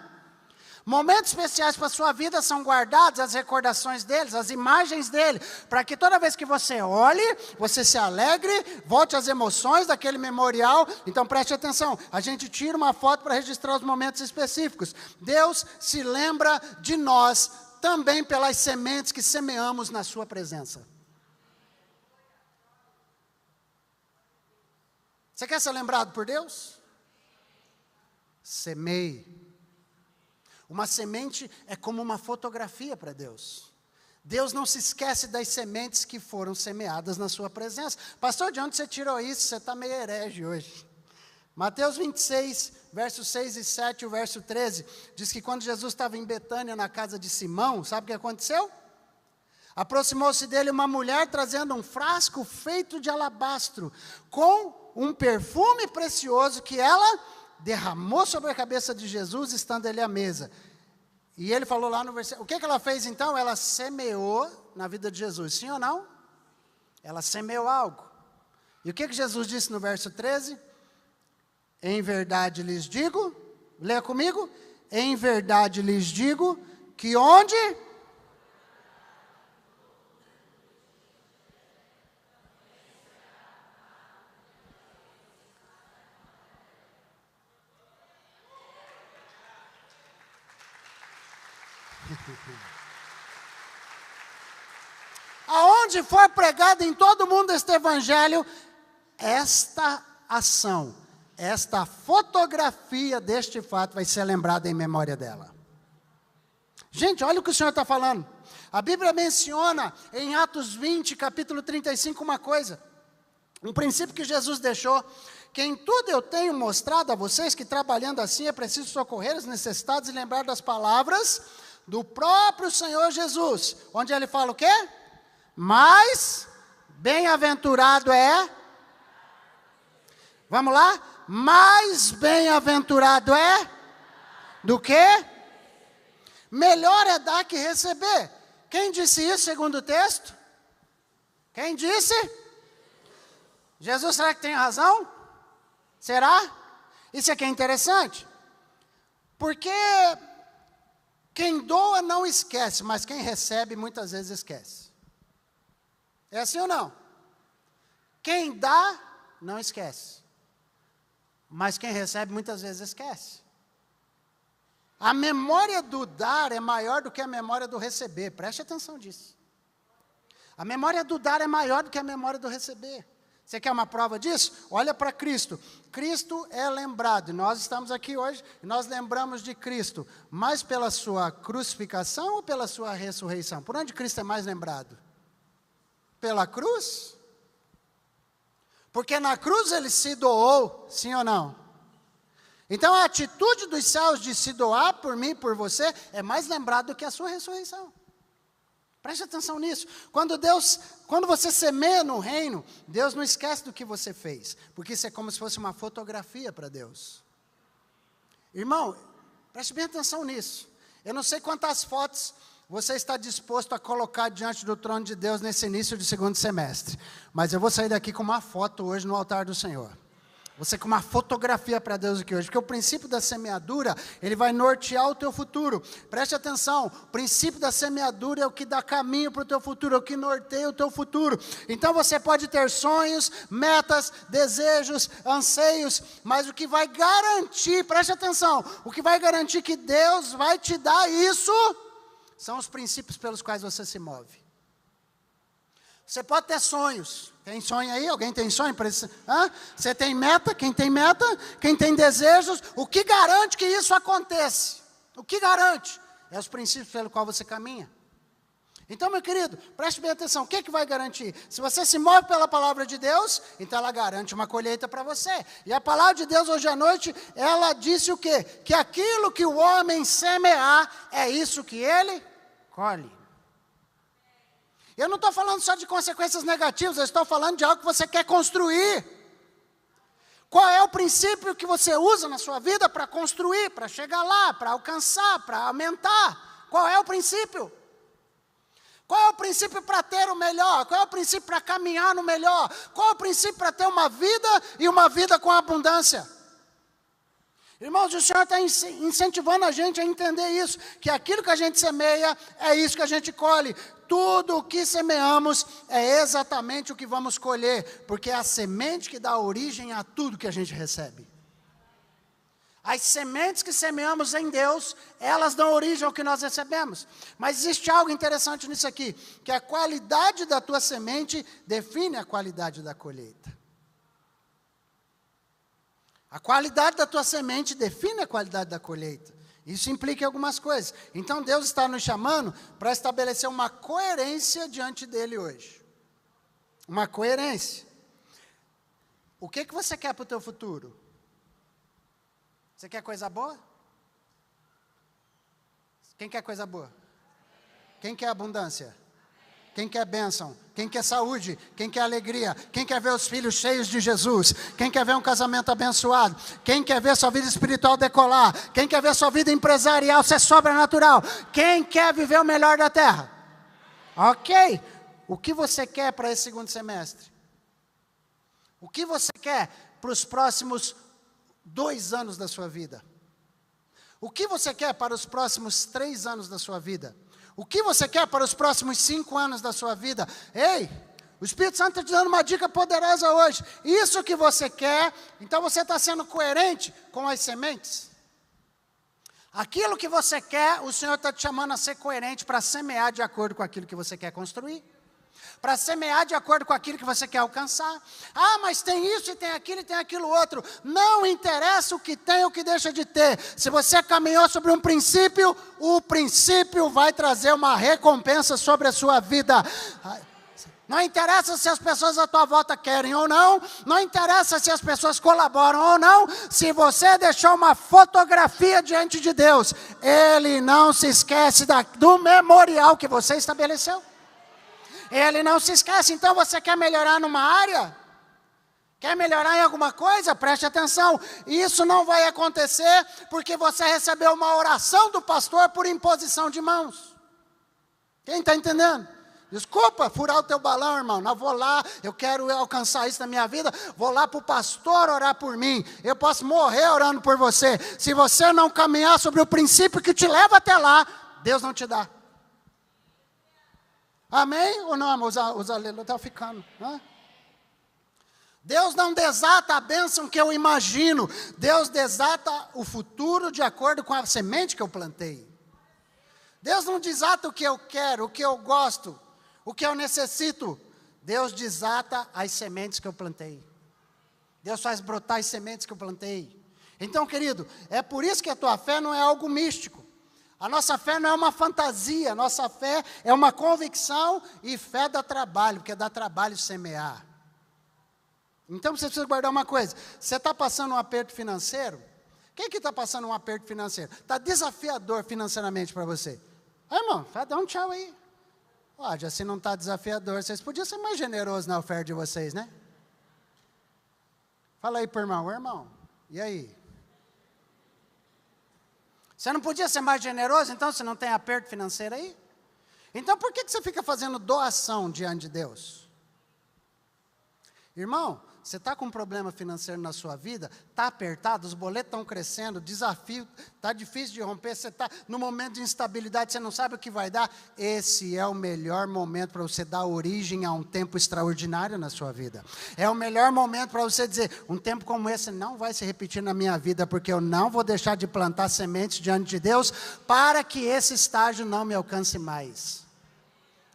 Momentos especiais para a sua vida são guardados, as recordações deles, as imagens dele, para que toda vez que você olhe, você se alegre, volte às emoções daquele memorial. Então preste atenção, a gente tira uma foto para registrar os momentos específicos. Deus se lembra de nós também pelas sementes que semeamos na sua presença. Você quer ser lembrado por Deus? Semeie. Uma semente é como uma fotografia para Deus. Deus não se esquece das sementes que foram semeadas na sua presença. Pastor, de onde você tirou isso? Você está meio herege hoje. Mateus 26, versos 6 e 7, o verso 13, diz que quando Jesus estava em Betânia, na casa de Simão, sabe o que aconteceu? Aproximou-se dele uma mulher trazendo um frasco feito de alabastro, com um perfume precioso que ela derramou sobre a cabeça de Jesus, estando ele à mesa. E ele falou lá no versículo, o que ela fez então? Ela semeou na vida de Jesus, sim ou não? Ela semeou algo. E o que Jesus disse no verso 13? Em verdade lhes digo, leia comigo, em verdade lhes digo, que onde? Aonde for pregado em todo mundo este evangelho, esta ação, esta fotografia deste fato vai ser lembrada em memória dela. Gente, olha o que o Senhor está falando. A Bíblia menciona em Atos 20, capítulo 35, uma coisa. Um princípio que Jesus deixou, que em tudo eu tenho mostrado a vocês que trabalhando assim é preciso socorrer os necessitados e lembrar das palavras do próprio Senhor Jesus, onde ele fala o quê? Mas bem-aventurado é, vamos lá? Mais bem-aventurado é, do que? Melhor é dar que receber. Quem disse isso segundo o texto? Quem disse? Jesus, será que tem razão? Será? Isso aqui é interessante. Porque quem doa não esquece, mas quem recebe muitas vezes esquece. É assim ou não? Quem dá, não esquece. Mas quem recebe, muitas vezes esquece. A memória do dar é maior do que a memória do receber. Preste atenção disso. A memória do dar é maior do que a memória do receber. Você quer uma prova disso? Olha para Cristo. Cristo é lembrado. Nós estamos aqui hoje e nós lembramos de Cristo. Mais pela sua crucificação ou pela sua ressurreição? Por onde Cristo é mais lembrado? Pela cruz? Porque na cruz ele se doou, sim ou não? Então a atitude dos céus de se doar por mim e por você é mais lembrada do que a sua ressurreição. Preste atenção nisso. Quando você semeia no reino, Deus não esquece do que você fez, porque isso é como se fosse uma fotografia para Deus. Irmão, preste bem atenção nisso. Eu não sei quantas fotos você está disposto a colocar diante do trono de Deus nesse início de segundo semestre. Mas eu vou sair daqui com uma foto hoje no altar do Senhor. Você com uma fotografia para Deus aqui hoje. Porque o princípio da semeadura, ele vai nortear o teu futuro. Preste atenção, o princípio da semeadura é o que dá caminho para o teu futuro, é o que norteia o teu futuro. Então você pode ter sonhos, metas, desejos, anseios, mas o que vai garantir, preste atenção, o que vai garantir que Deus vai te dar isso são os princípios pelos quais você se move. Você pode ter sonhos. Tem sonho aí? Alguém tem sonho? Você tem meta? Quem tem meta? Quem tem desejos? O que garante que isso aconteça? O que garante? É os princípios pelo qual você caminha. Então, meu querido, preste bem atenção, o que vai garantir? Se você se move pela palavra de Deus, então ela garante uma colheita para você. E a palavra de Deus hoje à noite, ela disse o quê? Que aquilo que o homem semear, é isso que ele colhe. Eu não estou falando só de consequências negativas, eu estou falando de algo que você quer construir. Qual é o princípio que você usa na sua vida para construir, para chegar lá, para alcançar, para aumentar? Qual é o princípio? Qual é o princípio para ter o melhor? Qual é o princípio para caminhar no melhor? Qual é o princípio para ter uma vida e uma vida com abundância? Irmãos, o Senhor está incentivando a gente a entender isso, que aquilo que a gente semeia, é isso que a gente colhe. Tudo o que semeamos é exatamente o que vamos colher, porque é a semente que dá origem a tudo que a gente recebe. As sementes que semeamos em Deus, elas dão origem ao que nós recebemos. Mas existe algo interessante nisso aqui, que a qualidade da tua semente define a qualidade da colheita. A qualidade da tua semente define a qualidade da colheita. Isso implica em algumas coisas. Então Deus está nos chamando para estabelecer uma coerência diante dele hoje. Uma coerência. O que você quer para o teu futuro? Você quer coisa boa? Quem quer coisa boa? Quem quer abundância? Quem quer bênção? Quem quer saúde? Quem quer alegria? Quem quer ver os filhos cheios de Jesus? Quem quer ver um casamento abençoado? Quem quer ver sua vida espiritual decolar? Quem quer ver sua vida empresarial ser sobrenatural? Quem quer viver o melhor da terra? Ok. O que você quer para esse segundo semestre? O que você quer para os próximos 2 anos da sua vida? O que você quer para os próximos 3 anos da sua vida? O que você quer para os próximos 5 anos da sua vida? Ei, o Espírito Santo está te dando uma dica poderosa hoje. Isso que você quer, então você está sendo coerente com as sementes. Aquilo que você quer, o Senhor está te chamando a ser coerente para semear de acordo com aquilo que você quer construir. Para semear de acordo com aquilo que você quer alcançar. Ah, mas tem isso e tem aquilo outro. Não interessa o que tem ou o que deixa de ter. Se você caminhou sobre um princípio, o princípio vai trazer uma recompensa sobre a sua vida. Não interessa se as pessoas à tua volta querem ou não. Não interessa se as pessoas colaboram ou não. Se você deixou uma fotografia diante de Deus, Ele não se esquece do memorial que você estabeleceu. Ele não se esquece. Então você quer melhorar numa área? Quer melhorar em alguma coisa? Preste atenção. Isso não vai acontecer porque você recebeu uma oração do pastor por imposição de mãos. Quem está entendendo? Desculpa furar o teu balão, irmão. Não vou lá, eu quero alcançar isso na minha vida. Vou lá para o pastor orar por mim. Eu posso morrer orando por você. Se você não caminhar sobre o princípio que te leva até lá, Deus não te dá. Amém ou não? Os aleluia estão ficando. Né? Deus não desata a bênção que eu imagino. Deus desata o futuro de acordo com a semente que eu plantei. Deus não desata o que eu quero, o que eu gosto, o que eu necessito. Deus desata as sementes que eu plantei. Deus faz brotar as sementes que eu plantei. Então, querido, é por isso que a tua fé não é algo místico. A nossa fé não é uma fantasia, a nossa fé é uma convicção e fé dá trabalho, porque dá trabalho semear. Então você precisa guardar uma coisa, você está passando um aperto financeiro? Quem que está passando um aperto financeiro? Está desafiador financeiramente para você? Irmão, vai dar um tchau aí. Ó, já se não está desafiador, vocês podiam ser mais generosos na oferta de vocês, né? Fala aí para o irmão, e aí? Você não podia ser mais generoso, então, se não tem aperto financeiro aí? Então, por que você fica fazendo doação diante de Deus? Irmão, você está com um problema financeiro na sua vida, está apertado, os boletos estão crescendo, o desafio está difícil de romper, você está no momento de instabilidade, você não sabe o que vai dar. Esse é o melhor momento para você dar origem a um tempo extraordinário na sua vida. É o melhor momento para você dizer, um tempo como esse não vai se repetir na minha vida, porque eu não vou deixar de plantar sementes diante de Deus, para que esse estágio não me alcance mais.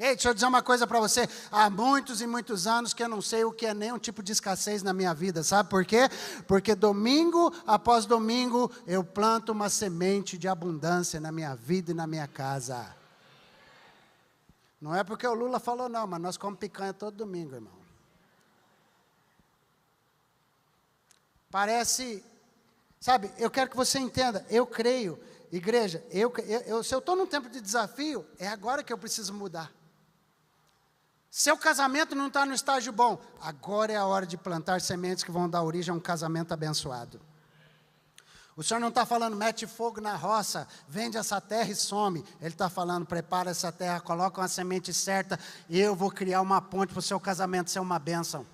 Ei, deixa eu dizer uma coisa para você, há muitos e muitos anos que eu não sei o que é nenhum tipo de escassez na minha vida, sabe por quê? Porque domingo após domingo eu planto uma semente de abundância na minha vida e na minha casa. Não é porque o Lula falou não, mas nós comemos picanha todo domingo, irmão. Parece, sabe, eu quero que você entenda, eu creio, igreja, se eu estou num tempo de desafio, é agora que eu preciso mudar. Seu casamento não está no estágio bom, agora é a hora de plantar sementes que vão dar origem a um casamento abençoado. O Senhor não está falando, mete fogo na roça, vende essa terra e some. Ele está falando, prepara essa terra, coloca uma semente certa, e eu vou criar uma ponte para o seu casamento ser uma bênção.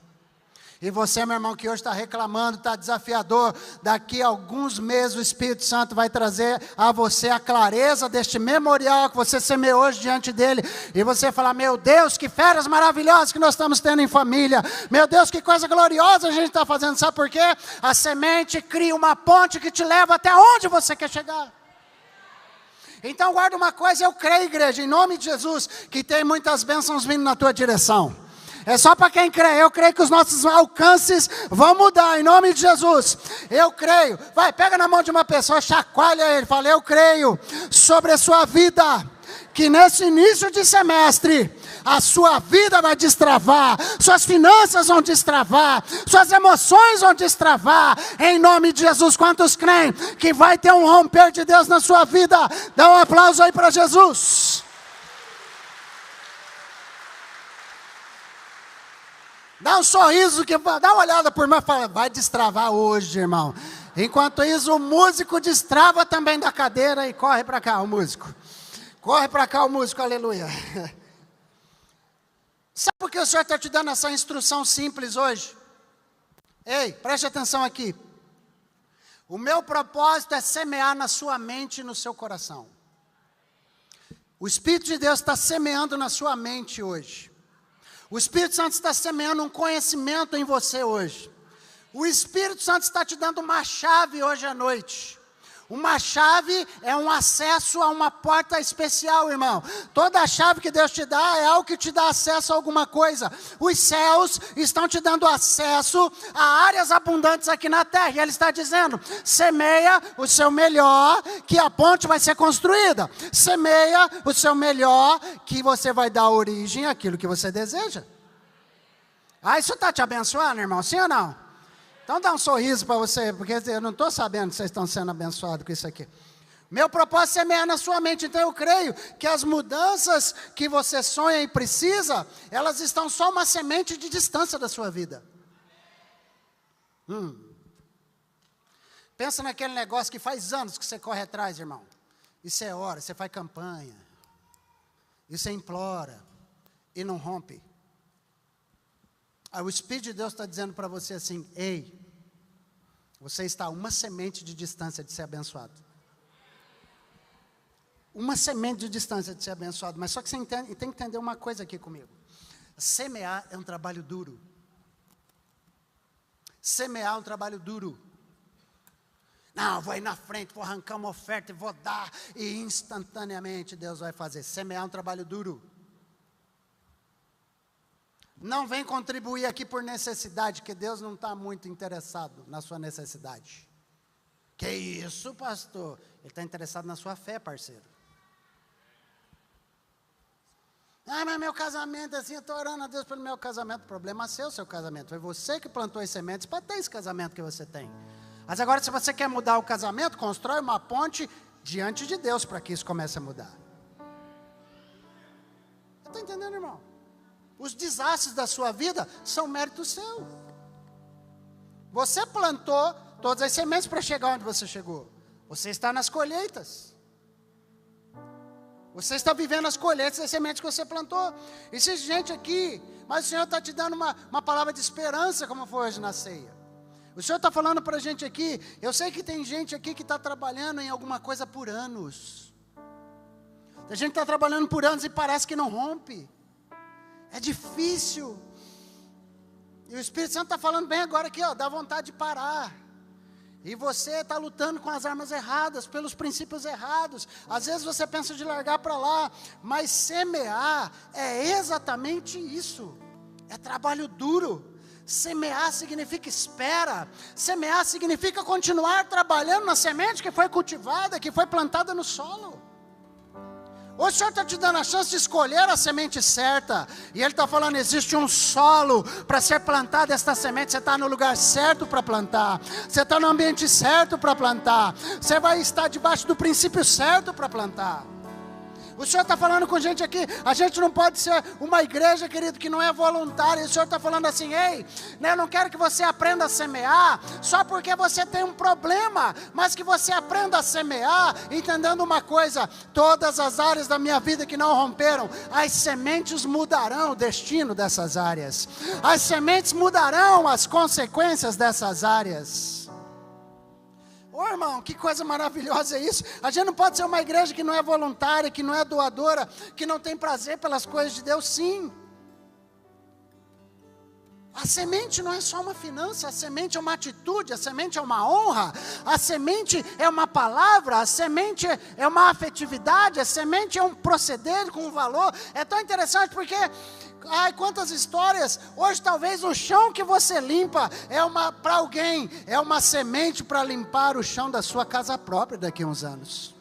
E você, meu irmão, que hoje está reclamando, está desafiador, daqui a alguns meses o Espírito Santo vai trazer a você a clareza deste memorial que você semeou hoje diante dele. E você falar, meu Deus, que férias maravilhosas que nós estamos tendo em família. Meu Deus, que coisa gloriosa a gente está fazendo. Sabe por quê? A semente cria uma ponte que te leva até onde você quer chegar. Então guarda uma coisa, eu creio, igreja, em nome de Jesus, que tem muitas bênçãos vindo na tua direção. É só para quem crê. Eu creio que os nossos alcances vão mudar, em nome de Jesus. Eu creio. Vai, pega na mão de uma pessoa, chacoalha ele, fala, eu creio sobre a sua vida, que nesse início de semestre, a sua vida vai destravar, suas finanças vão destravar, suas emoções vão destravar, em nome de Jesus. Quantos creem que vai ter um romper de Deus na sua vida? Dá um aplauso aí para Jesus. Dá um sorriso, dá uma olhada por mim e fala, vai destravar hoje, irmão. Enquanto isso, o músico destrava também da cadeira e corre para cá, o músico. Corre para cá, o músico, aleluia. Sabe por que o Senhor está te dando essa instrução simples hoje? Ei, preste atenção aqui. O meu propósito é semear na sua mente e no seu coração. O Espírito de Deus está semeando na sua mente hoje. O Espírito Santo está semeando um conhecimento em você hoje. O Espírito Santo está te dando uma chave hoje à noite. Uma chave é um acesso a uma porta especial, irmão. Toda a chave que Deus te dá é algo que te dá acesso a alguma coisa. Os céus estão te dando acesso a áreas abundantes aqui na terra. E Ele está dizendo, semeia o seu melhor, que a ponte vai ser construída. Semeia o seu melhor, que você vai dar origem àquilo que você deseja. Ah, isso está te abençoando, irmão? Sim ou não? Então dá um sorriso para você, porque eu não estou sabendo que vocês estão sendo abençoados com isso aqui. Meu propósito é semear na sua mente, então eu creio que as mudanças que você sonha e precisa, elas estão só uma semente de distância da sua vida. Pensa naquele negócio que faz anos que você corre atrás, irmão. E você ora, você faz campanha, e você implora, e não rompe. Aí o Espírito de Deus está dizendo para você assim, ei, você está a uma semente de distância de ser abençoado. Uma semente de distância de ser abençoado. Mas só que você tem que entender uma coisa aqui comigo. Semear é um trabalho duro. Semear é um trabalho duro. Não, vou ir na frente, vou arrancar uma oferta e vou dar, e instantaneamente Deus vai fazer. Semear é um trabalho duro. Não vem contribuir aqui por necessidade, que Deus não está muito interessado na sua necessidade. Que isso, pastor? Ele está interessado na sua fé, parceiro. Ah, mas meu casamento, assim, eu estou orando a Deus pelo meu casamento. O problema é seu casamento. Foi você que plantou as sementes para ter esse casamento que você tem. Mas agora, se você quer mudar o casamento, constrói uma ponte diante de Deus para que isso comece a mudar. Está entendendo, irmão? Os desastres da sua vida são mérito seu. Você plantou todas as sementes para chegar onde você chegou. Você está nas colheitas. Você está vivendo as colheitas das sementes que você plantou. Existe gente aqui, mas o Senhor está te dando uma palavra de esperança, como foi hoje na ceia. O Senhor está falando para a gente aqui, eu sei que tem gente aqui que está trabalhando em alguma coisa por anos. Tem gente que está trabalhando por anos e parece que não rompe. É difícil. E o Espírito Santo está falando bem agora aqui, ó, dá vontade de parar. E você está lutando com as armas erradas, pelos princípios errados. Às vezes você pensa de largar para lá, mas semear é exatamente isso. É trabalho duro. Semear significa espera. Semear significa continuar trabalhando na semente que foi cultivada, que foi plantada no solo. O Senhor está te dando a chance de escolher a semente certa. E Ele está falando, existe um solo para ser plantada esta semente. Você está no lugar certo para plantar. Você está no ambiente certo para plantar. Você vai estar debaixo do princípio certo para plantar. O Senhor está falando com gente aqui, a gente não pode ser uma igreja, querido, que não é voluntária. O Senhor está falando assim, ei, eu não quero que você aprenda a semear só porque você tem um problema, mas que você aprenda a semear, entendendo uma coisa, todas as áreas da minha vida que não romperam, as sementes mudarão o destino dessas áreas, as sementes mudarão as consequências dessas áreas. Ô irmão, que coisa maravilhosa é isso. A gente não pode ser uma igreja que não é voluntária, que não é doadora, que não tem prazer pelas coisas de Deus, sim. A semente não é só uma finança, a semente é uma atitude, a semente é uma honra, a semente é uma palavra, a semente é uma afetividade, a semente é um proceder com um valor. É tão interessante porque... ai, quantas histórias. Hoje talvez o chão que você limpa para alguém é uma semente para limpar o chão da sua casa própria daqui a uns anos.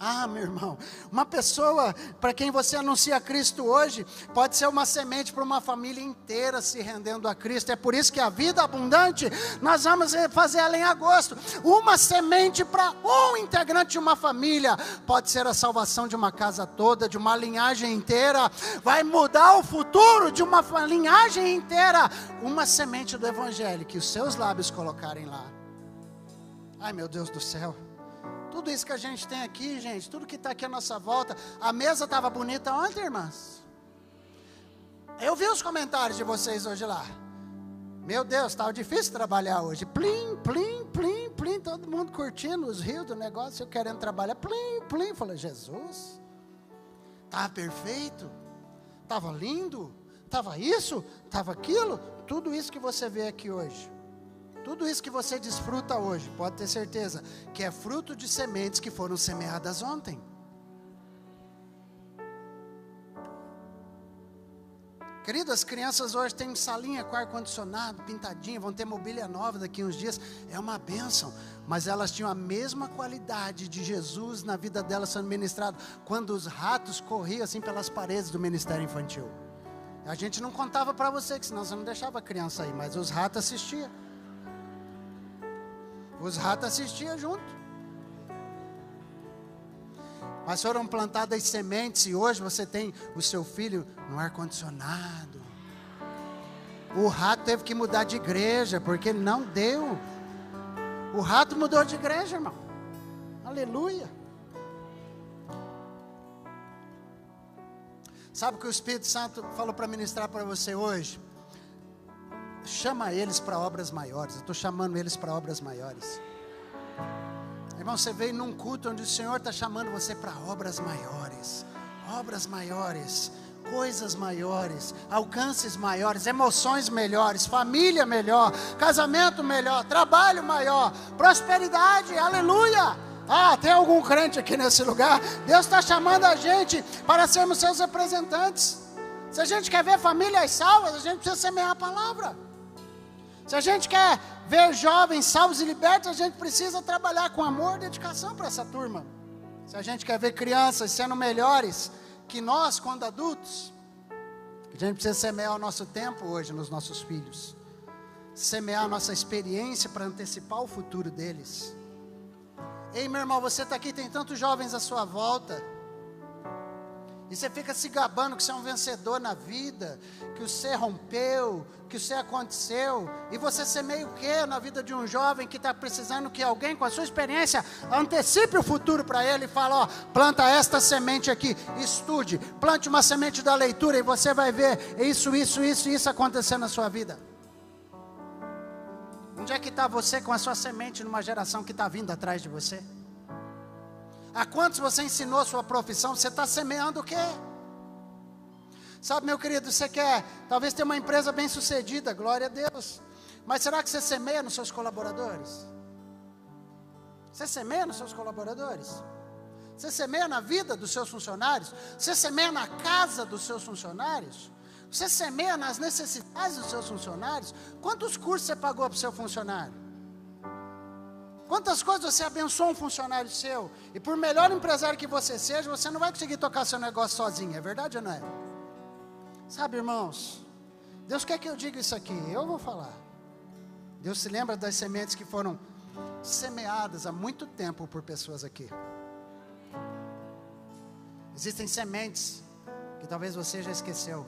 Ah, meu irmão, uma pessoa para quem você anuncia Cristo hoje, pode ser uma semente para uma família inteira se rendendo a Cristo. É por isso que a vida abundante, nós vamos fazer ela em agosto. Uma semente para um integrante de uma família, pode ser a salvação de uma casa toda, de uma linhagem inteira, vai mudar o futuro de uma linhagem inteira. Uma semente do Evangelho, que os seus lábios colocarem lá. Ai, meu Deus do céu. Tudo isso que a gente tem aqui, gente, tudo que está aqui à nossa volta, a mesa estava bonita ontem, irmãs? Eu vi os comentários de vocês hoje lá. Meu Deus, estava difícil trabalhar hoje. Plim, plim, plim, plim, todo mundo curtindo os rios do negócio, eu querendo trabalhar. Plim, plim, falei, Jesus, estava perfeito, estava lindo, estava isso, estava aquilo, tudo isso que você vê aqui hoje. Tudo isso que você desfruta hoje, pode ter certeza, que é fruto de sementes que foram semeadas ontem. Querido, as crianças hoje têm salinha com ar-condicionado, pintadinha, vão ter mobília nova daqui a uns dias, é uma bênção. Mas elas tinham a mesma qualidade de Jesus na vida delas sendo ministrado, quando os ratos corriam assim pelas paredes do ministério infantil. A gente não contava para você, que senão você não deixava a criança aí, mas os ratos assistiam. Os ratos assistiam junto. Mas foram plantadas sementes e hoje você tem o seu filho no ar-condicionado. O rato teve que mudar de igreja, porque não deu. O rato mudou de igreja, irmão. Aleluia. Sabe o que o Espírito Santo falou para ministrar para você hoje? Chama eles para obras maiores. Eu estou chamando eles para obras maiores. Irmão, você veio num culto onde o Senhor está chamando você para obras maiores. Obras maiores, coisas maiores, alcances maiores, emoções melhores, família melhor, casamento melhor, trabalho maior, prosperidade, aleluia. Ah, tem algum crente aqui nesse lugar? Deus está chamando a gente para sermos seus representantes. Se a gente quer ver famílias salvas, a gente precisa semear a palavra. Se a gente quer ver jovens salvos e libertos, a gente precisa trabalhar com amor e dedicação para essa turma. Se a gente quer ver crianças sendo melhores que nós quando adultos, a gente precisa semear o nosso tempo hoje nos nossos filhos. Semear a nossa experiência para antecipar o futuro deles. Ei, meu irmão, você está aqui, tem tantos jovens à sua volta. E você fica se gabando que você é um vencedor na vida, que você rompeu, que você aconteceu. E você semeia o quê na vida de um jovem que está precisando que alguém com a sua experiência antecipe o futuro para ele e fala, ó, planta esta semente aqui, estude, plante uma semente da leitura e você vai ver isso acontecer na sua vida. Onde é que está você com a sua semente numa geração que está vindo atrás de você? A quantos você ensinou sua profissão? Você está semeando o quê? Sabe, meu querido, você quer talvez ter uma empresa bem sucedida, glória a Deus. Mas será que você semeia nos seus colaboradores? Você semeia nos seus colaboradores? Você semeia na vida dos seus funcionários? Você semeia na casa dos seus funcionários? Você semeia nas necessidades dos seus funcionários? Quantos cursos você pagou para o seu funcionário? Quantas coisas você abençoa um funcionário seu, e por melhor empresário que você seja, você não vai conseguir tocar seu negócio sozinho, é verdade ou não é? Sabe, irmãos, Deus quer que eu diga isso aqui, eu vou falar. Deus se lembra das sementes que foram semeadas há muito tempo por pessoas aqui. Existem sementes que talvez você já esqueceu,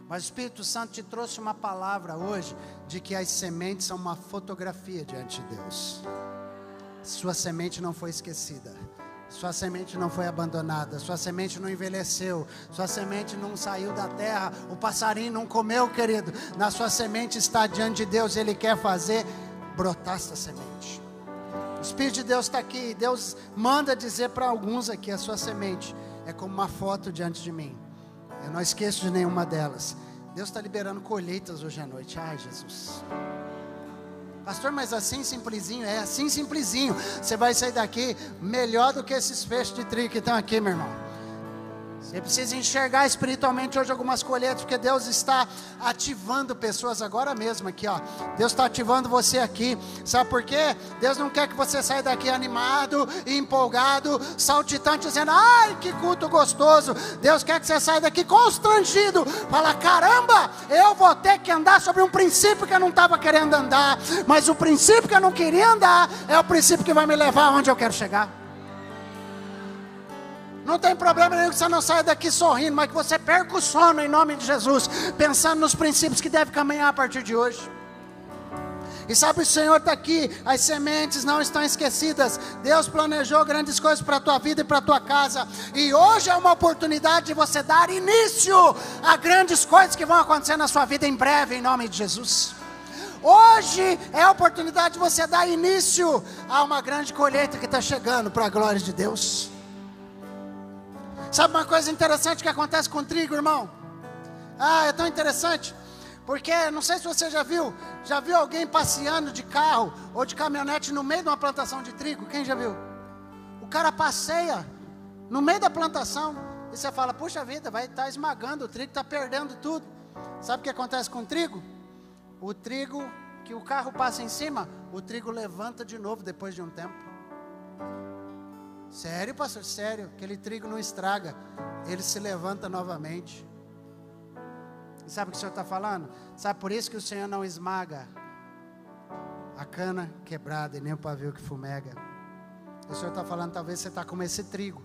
mas o Espírito Santo te trouxe uma palavra hoje, de que as sementes são uma fotografia diante de Deus. Sua semente não foi esquecida, sua semente não foi abandonada, sua semente não envelheceu, sua semente não saiu da terra, o passarinho não comeu, querido. Na sua semente está diante de Deus, Ele quer fazer brotar essa semente. O Espírito de Deus está aqui, Deus manda dizer para alguns aqui, a sua semente é como uma foto diante de mim. Eu não esqueço de nenhuma delas. Deus está liberando colheitas hoje à noite. Ai, Jesus. Pastor, mas assim simplesinho? É assim simplesinho. Você vai sair daqui melhor do que esses feixes de trigo que estão aqui, meu irmão. Você precisa enxergar espiritualmente hoje algumas colheitas, porque Deus está ativando pessoas agora mesmo aqui, ó. Deus está ativando você aqui. Sabe por quê? Deus não quer que você saia daqui animado, empolgado, saltitante, dizendo, ai, que culto gostoso. Deus quer que você saia daqui constrangido. Fala, caramba, eu vou ter que andar sobre um princípio que eu não estava querendo andar. Mas o princípio que eu não queria andar é o princípio que vai me levar aonde eu quero chegar. Não tem problema nenhum que você não saia daqui sorrindo, mas que você perca o sono em nome de Jesus, pensando nos princípios que deve caminhar a partir de hoje. E sabe, o Senhor está aqui, as sementes não estão esquecidas. Deus planejou grandes coisas para a tua vida e para a tua casa, e hoje é uma oportunidade de você dar início a grandes coisas que vão acontecer na sua vida em breve, em nome de Jesus. Hoje é a oportunidade de você dar início a uma grande colheita que está chegando para a glória de Deus. Sabe uma coisa interessante que acontece com o trigo, irmão? Ah, é tão interessante, porque não sei se você já viu alguém passeando de carro ou de caminhonete no meio de uma plantação de trigo? Quem já viu? O cara passeia no meio da plantação, e você fala, puxa vida, vai estar esmagando o trigo, está perdendo tudo. Sabe o que acontece com o trigo? O trigo que o carro passa em cima, o trigo levanta de novo depois de um tempo. Sério, pastor? Sério, aquele trigo não estraga, ele se levanta novamente. E sabe o que o Senhor está falando? Sabe por isso que o Senhor não esmaga a cana quebrada e nem o pavio que fumega? O Senhor está falando, talvez você está como esse trigo,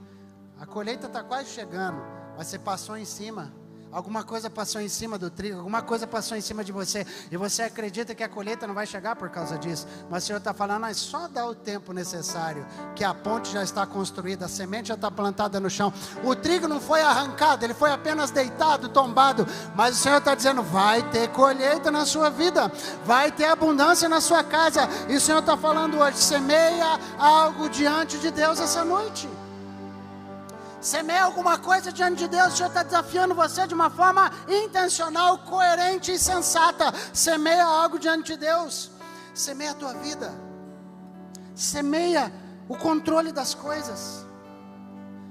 a colheita está quase chegando, mas você passou em cima. Alguma coisa passou em cima do trigo, alguma coisa passou em cima de você, e você acredita que a colheita não vai chegar por causa disso, mas o Senhor está falando, mas só dá o tempo necessário, que a ponte já está construída, a semente já está plantada no chão, o trigo não foi arrancado, ele foi apenas deitado, tombado, mas o Senhor está dizendo, vai ter colheita na sua vida, vai ter abundância na sua casa, e o Senhor está falando hoje, semeia algo diante de Deus essa noite. Semeia alguma coisa diante de Deus. O Senhor está desafiando você de uma forma intencional, coerente e sensata. Semeia algo diante de Deus. Semeia a tua vida. Semeia o controle das coisas.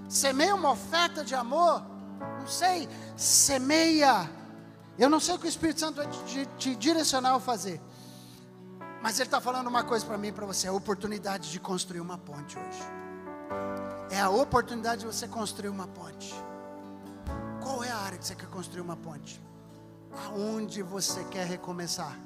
Semeia uma oferta de amor. Não sei, semeia. Eu não sei o que o Espírito Santo vai te direcionar a fazer, mas Ele está falando uma coisa para mim e para você. É a oportunidade de construir uma ponte hoje. É a oportunidade de você construir uma ponte. Qual é a área que você quer construir uma ponte? Aonde você quer recomeçar?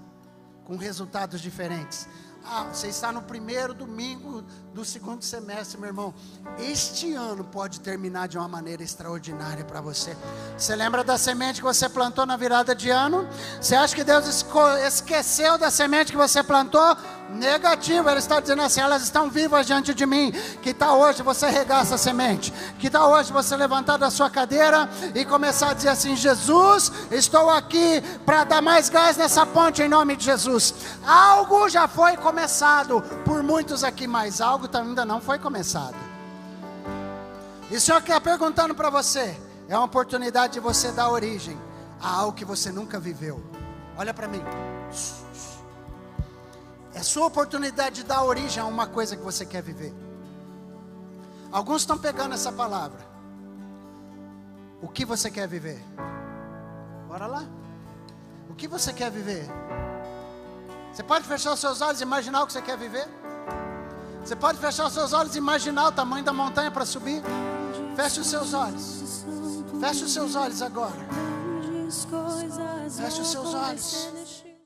Com resultados diferentes. Ah, você está no primeiro domingo do segundo semestre, meu irmão. Este ano pode terminar de uma maneira extraordinária para você. Você lembra da semente que você plantou na virada de ano? Você acha que Deus esqueceu da semente que você plantou? Negativo, Ele está dizendo assim, elas estão vivas diante de mim. Que tal hoje você regar essa semente? Que tal hoje você levantar da sua cadeira e começar a dizer assim, Jesus, estou aqui para dar mais gás nessa ponte em nome de Jesus. Algo já foi começado por muitos aqui, mas algo ainda não foi começado. E o Senhor está perguntando para você, é uma oportunidade de você dar origem a algo que você nunca viveu. Olha para mim. É sua oportunidade de dar origem a uma coisa que você quer viver. Alguns estão pegando essa palavra. O que você quer viver? Bora lá. O que você quer viver? Você pode fechar os seus olhos e imaginar o que você quer viver? Você pode fechar os seus olhos e imaginar o tamanho da montanha para subir? Feche os seus olhos. Feche os seus olhos agora. Feche os seus olhos.